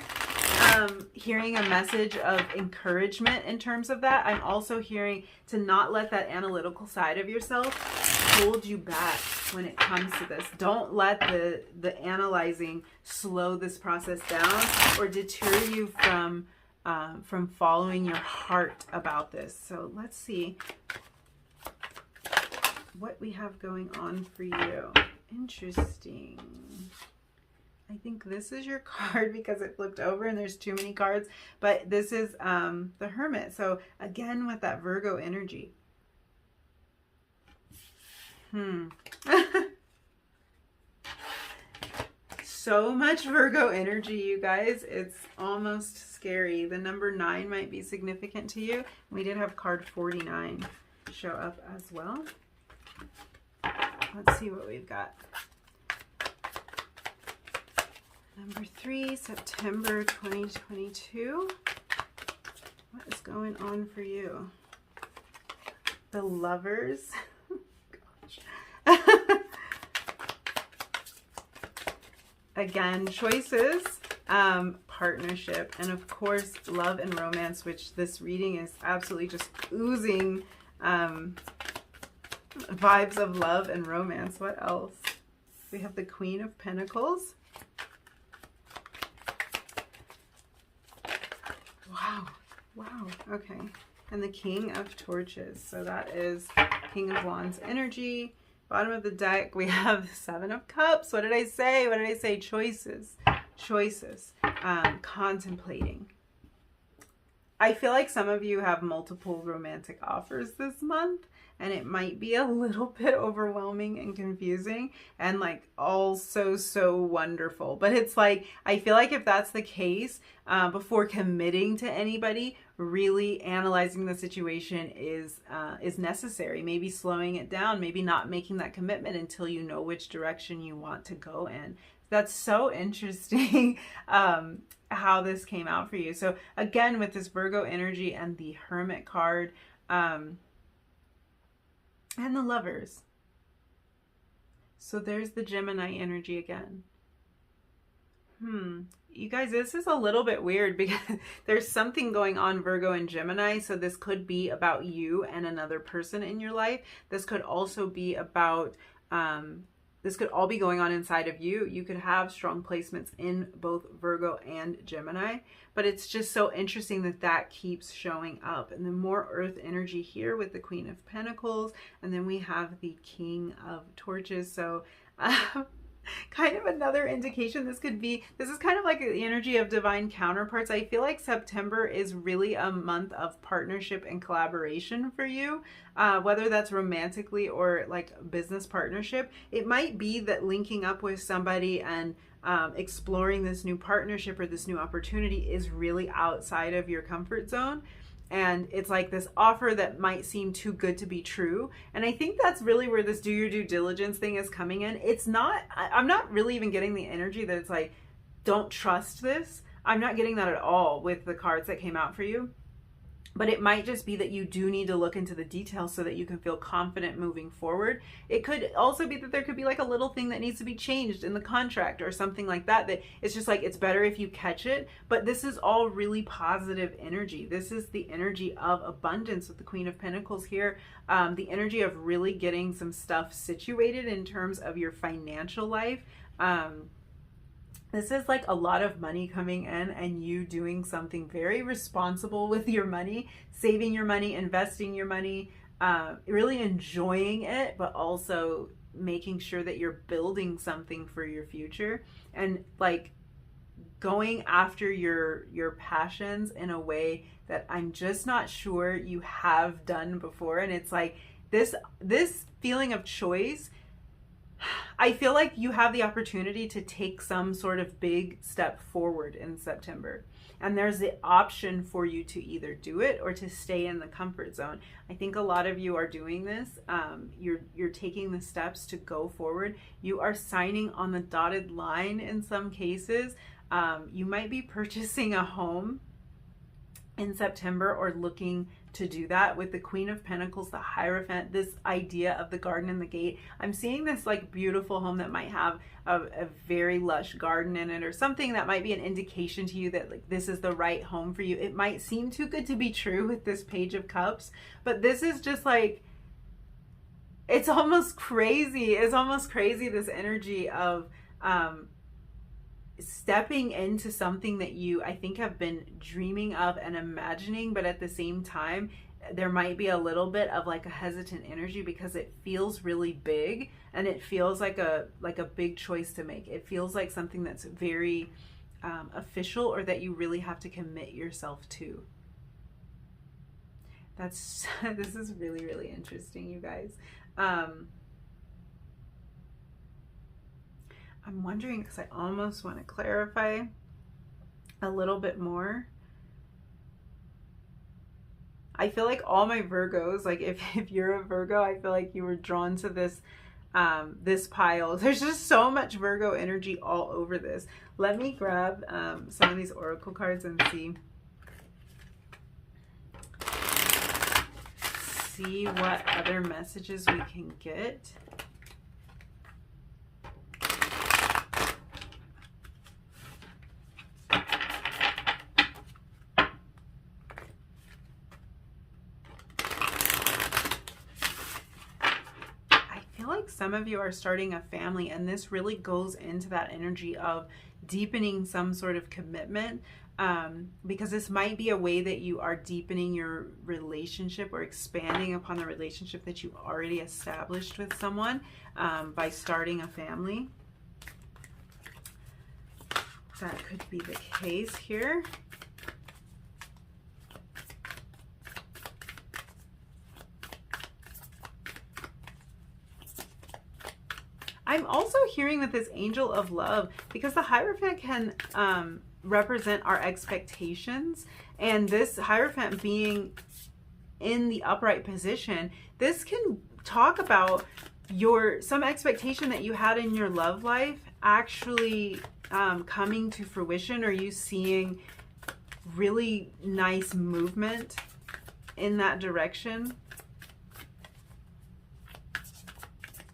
hearing a message of encouragement in terms of that, I'm also hearing to not let that analytical side of yourself hold you back when it comes to this. Don't let the analyzing slow this process down or deter you from following your heart about this. So let's see what we have going on for you. Interesting. I think this is your card because it flipped over and there's too many cards, but this is the Hermit. So again, with that Virgo energy. So much Virgo energy, you guys. It's almost scary. The number 9 might be significant to you. We did have card 49 show up as well. Let's see what we've got. Number 3, September 2022. What is going on for you? The Lovers. Again, choices, partnership, and of course, love and romance, which this reading is absolutely just oozing vibes of love and romance. What else? We have the Queen of Pentacles. Wow. Okay. And the King of Torches. So that is King of Wands energy. Bottom of the deck, we have 7 of Cups. What did I say? What did I say? Choices. Contemplating. I feel like some of you have multiple romantic offers this month, and it might be a little bit overwhelming and confusing and like also so wonderful. But it's like, I feel like if that's the case, before committing to anybody, really analyzing the situation is necessary. Maybe slowing it down, maybe not making that commitment until you know which direction you want to go in. That's so interesting how this came out for you. So again, with this Virgo energy and the Hermit card, and the Lovers. So there's the Gemini energy again. You guys, this is a little bit weird because there's something going on Virgo and Gemini. So this could be about you and another person in your life. This could also be about, this could all be going on inside of you. You could have strong placements in both Virgo and Gemini, but it's just so interesting that that keeps showing up. And then more Earth energy here with the Queen of Pentacles. And then we have the King of Torches. So kind of another indication this is kind of like the energy of divine counterparts. I feel like September is really a month of partnership and collaboration for you, whether that's romantically or like business partnership. It might be that linking up with somebody and exploring this new partnership or this new opportunity is really outside of your comfort zone. And it's like this offer that might seem too good to be true. And I think that's really where this do your due diligence thing is coming in. It's not, I'm not really even getting the energy that it's like, don't trust this. I'm not getting that at all with the cards that came out for you. But it might just be that you do need to look into the details so that you can feel confident moving forward. It could also be that there could be like a little thing that needs to be changed in the contract or something like that, that it's just like, it's better if you catch it. But this is all really positive energy. This is the energy of abundance with the Queen of Pentacles here. The energy of really getting some stuff situated in terms of your financial life. This is like a lot of money coming in and you doing something very responsible with your money, saving your money, investing your money, really enjoying it, but also making sure that you're building something for your future and like going after your passions in a way that I'm just not sure you have done before. And it's like this feeling of choice I feel like you have the opportunity to take some sort of big step forward in September. And there's the option for you to either do it or to stay in the comfort zone. I think a lot of you are doing this. You're taking the steps to go forward. You are signing on the dotted line in some cases. You might be purchasing a home in September or looking to do that with the Queen of Pentacles, the Hierophant, this idea of the garden and the gate. I'm seeing this like beautiful home that might have a very lush garden in it, or something that might be an indication to you that like this is the right home for you. It might seem too good to be true with this Page of Cups, but this is just like, it's almost crazy. It's almost crazy, this energy of stepping into something that you, I think, have been dreaming of and imagining, but at the same time, there might be a little bit of like a hesitant energy because it feels really big, and it feels like a big choice to make. It feels like something that's very official, or that you really have to commit yourself to. That's this is really, really interesting, you guys. I'm wondering, because I almost want to clarify a little bit more. I feel like all my Virgos, like if you're a Virgo, I feel like you were drawn to this this pile. There's just so much Virgo energy all over this. Let me grab some of these oracle cards and see what other messages we can get. Some of you are starting a family, and this really goes into that energy of deepening some sort of commitment, because this might be a way that you are deepening your relationship or expanding upon the relationship that you already established with someone by starting a family. That could be the case here. I'm also hearing that this Angel of Love, because the Hierophant can represent our expectations, and this Hierophant being in the upright position, this can talk about some expectation that you had in your love life actually coming to fruition, or you seeing really nice movement in that direction.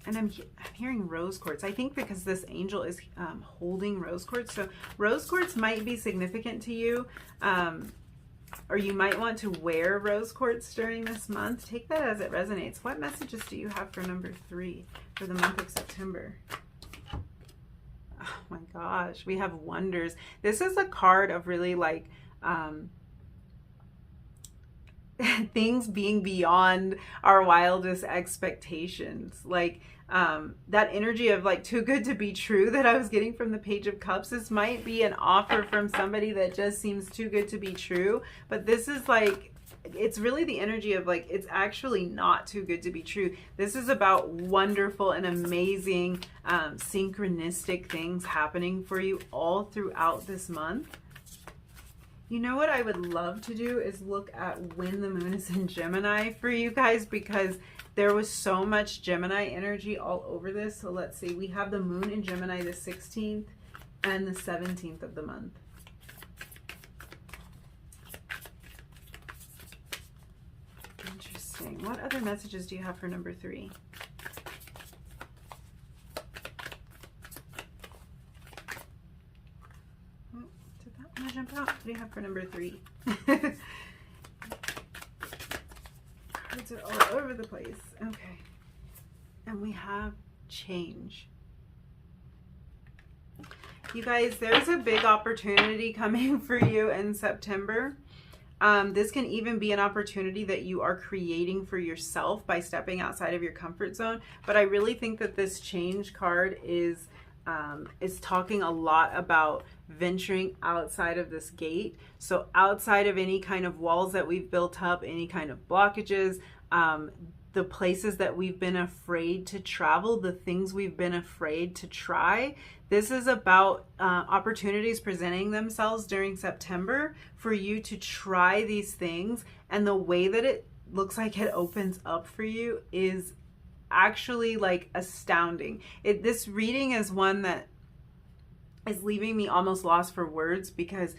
And I'm hearing rose quartz. I think because this angel is holding rose quartz. So rose quartz might be significant to you, or you might want to wear rose quartz during this month. Take that as it resonates. What messages do you have for number 3 for the month of September? Oh my gosh, we have wonders. This is a card of really like things being beyond our wildest expectations. Like that energy of like too good to be true that I was getting from the Page of Cups. This might be an offer from somebody that just seems too good to be true, but this is like, it's really the energy of like, it's actually not too good to be true. This is about wonderful and amazing synchronistic things happening for you all throughout this month. You know what I would love to do is look at when the moon is in Gemini for you guys, because there was so much Gemini energy all over this. So let's see, we have the moon in Gemini the 16th and the 17th of the month. Interesting. What other messages do you have for number 3? Jump out. What do you have for number 3? Cards are all over the place. Okay. And we have change. You guys, there's a big opportunity coming for you in September. This can even be an opportunity that you are creating for yourself by stepping outside of your comfort zone. But I really think that this change card is talking a lot about venturing outside of this gate. So outside of any kind of walls that we've built up, any kind of blockages, the places that we've been afraid to travel, the things we've been afraid to try. This is about opportunities presenting themselves during September for you to try these things. And the way that it looks like it opens up for you is actually like astounding. This reading is one that is leaving me almost lost for words, because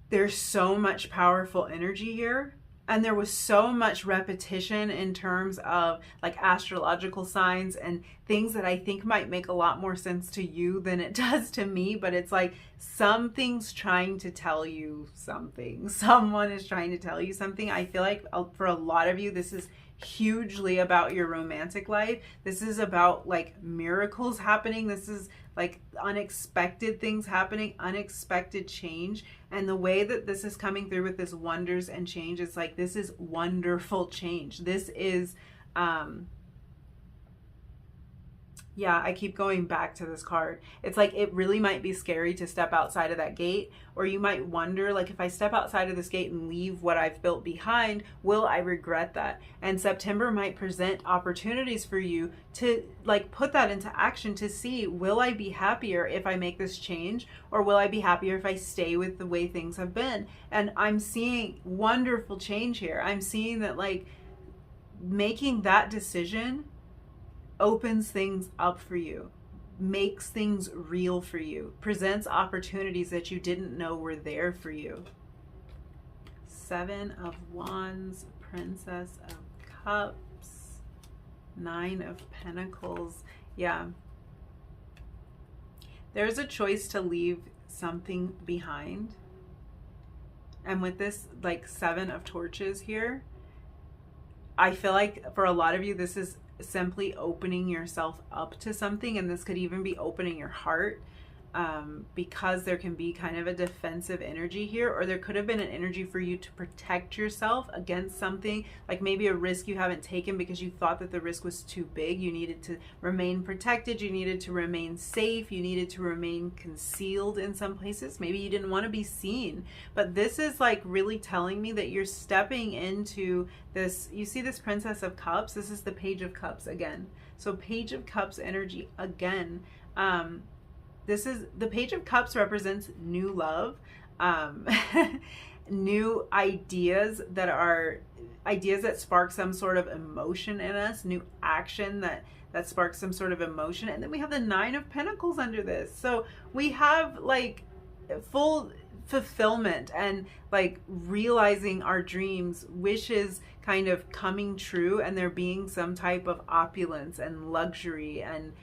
there's so much powerful energy here. And there was so much repetition in terms of like astrological signs and things that I think might make a lot more sense to you than it does to me. But it's like something's trying to tell you something. Someone is trying to tell you something. I feel like for a lot of you, this is hugely about your romantic life. This is about like miracles happening. This is like unexpected things happening, unexpected change. And the way that this is coming through with this wonders and change, it's like, this is wonderful change. This is, yeah, I keep going back to this card. It's like, it really might be scary to step outside of that gate, or you might wonder, like, if I step outside of this gate and leave what I've built behind, will I regret that? And September might present opportunities for you to like put that into action, to see, will I be happier if I make this change, or will I be happier if I stay with the way things have been? And I'm seeing wonderful change here. I'm seeing that like making that decision opens things up for you, makes things real for you, presents opportunities that you didn't know were there for you. 7 of Wands, Princess of Cups, 9 of Pentacles. Yeah. There's a choice to leave something behind. And with this like 7 of Torches here, I feel like for a lot of you, this is simply opening yourself up to something. And this could even be opening your heart, because there can be kind of a defensive energy here, or there could have been an energy for you to protect yourself against something, like maybe a risk you haven't taken because you thought that the risk was too big. You needed to remain protected, you needed to remain safe, you needed to remain concealed in some places. Maybe you didn't want to be seen. But this is like really telling me that you're stepping into this. You see this Princess of Cups, this is the Page of Cups again. So Page of Cups energy again. This is the Page of Cups represents new love, new ideas that spark some sort of emotion in us, new action that sparks some sort of emotion. And then we have the 9 of Pentacles under this. So we have like full fulfillment and like realizing our dreams, wishes kind of coming true, and there being some type of opulence and luxury and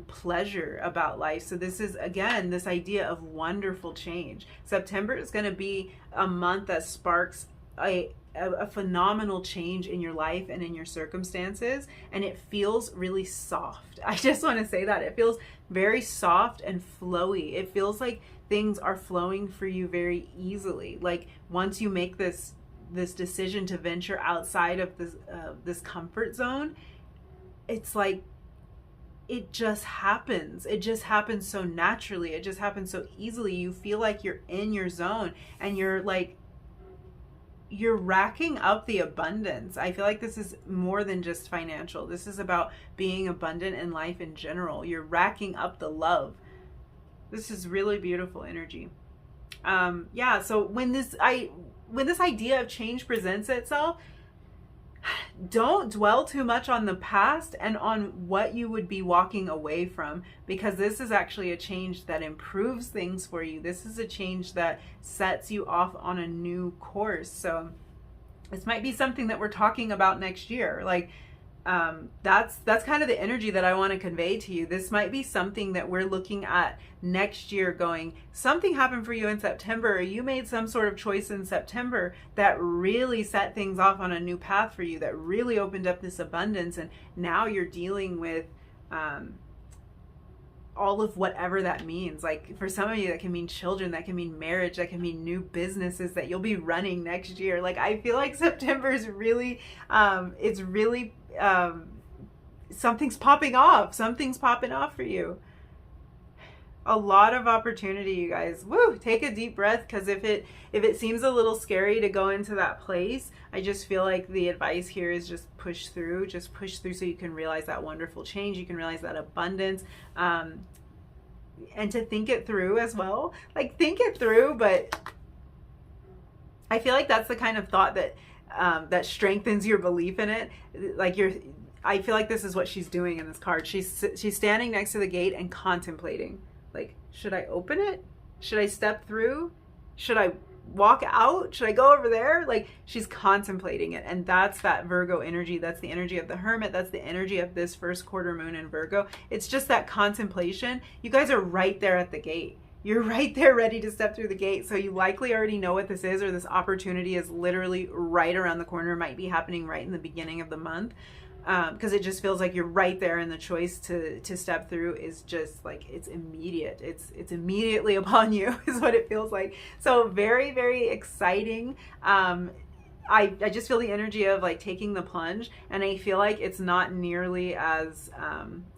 pleasure about life. So this is, again, this idea of wonderful change. September is going to be a month that sparks a phenomenal change in your life and in your circumstances, and it feels really soft. I just want to say that it feels very soft and flowy. It feels like things are flowing for you very easily. Like once you make this decision to venture outside of this comfort zone, it's like it just happens. It just happens so naturally. It just happens so easily. You feel like you're in your zone, and you're racking up the abundance. I feel like this is more than just financial. This is about being abundant in life in general. You're racking up the love. This is really beautiful energy. Yeah, so when this idea of change presents itself, don't dwell too much on the past and on what you would be walking away from, because this is actually a change that improves things for you. This is a change that sets you off on a new course. So this might be something that we're talking about next year. Like that's kind of the energy that I want to convey to you. This might be something that we're looking at next year, going, something happened for you in September, or you made some sort of choice in September that really set things off on a new path for you, that really opened up this abundance, and now you're dealing with all of whatever that means. Like for some of you, that can mean children, that can mean marriage, that can mean new businesses that you'll be running next year. Like I feel like September is really it's really something's popping off for you. A lot of opportunity, you guys. Woo! Take a deep breath, because if it seems a little scary to go into that place, I just feel like the advice here is just push through so you can realize that wonderful change, you can realize that abundance, and to think it through as well. Like, think it through, but I feel like that's the kind of thought that that strengthens your belief in it. Like, I feel like this is what she's doing in this card. She's standing next to the gate and contemplating. Like, should I open it? Should I step through? Should I walk out? Should I go over there? Like, she's contemplating it. And that's that Virgo energy. That's the energy of the Hermit. That's the energy of this first quarter moon in Virgo. It's just that contemplation. You guys are right there at the gate. You're right there ready to step through the gate. So you likely already know what this is, or this opportunity is literally right around the corner. It might be happening right in the beginning of the month. Because it just feels like you're right there, and the choice to step through is just like, it's immediate. It's immediately upon you is what it feels like. So very, very exciting. I just feel the energy of like taking the plunge, and I feel like it's not nearly as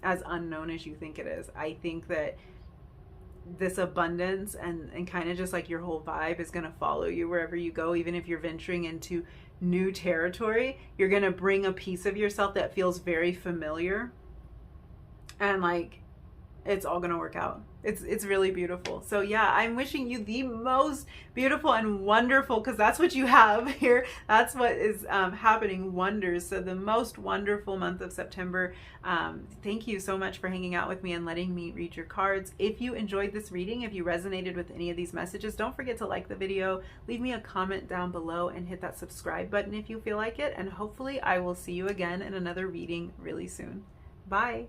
unknown as you think it is. I think that this abundance and kind of just like your whole vibe is going to follow you wherever you go. Even if you're venturing into new territory, you're going to bring a piece of yourself that feels very familiar, and like, it's all going to work out. It's really beautiful. So yeah, I'm wishing you the most beautiful and wonderful, because that's what you have here. That's what is happening, wonders. So the most wonderful month of September. Thank you so much for hanging out with me and letting me read your cards. If you enjoyed this reading, if you resonated with any of these messages, don't forget to like the video, leave me a comment down below, and hit that subscribe button if you feel like it. And hopefully I will see you again in another reading really soon. Bye.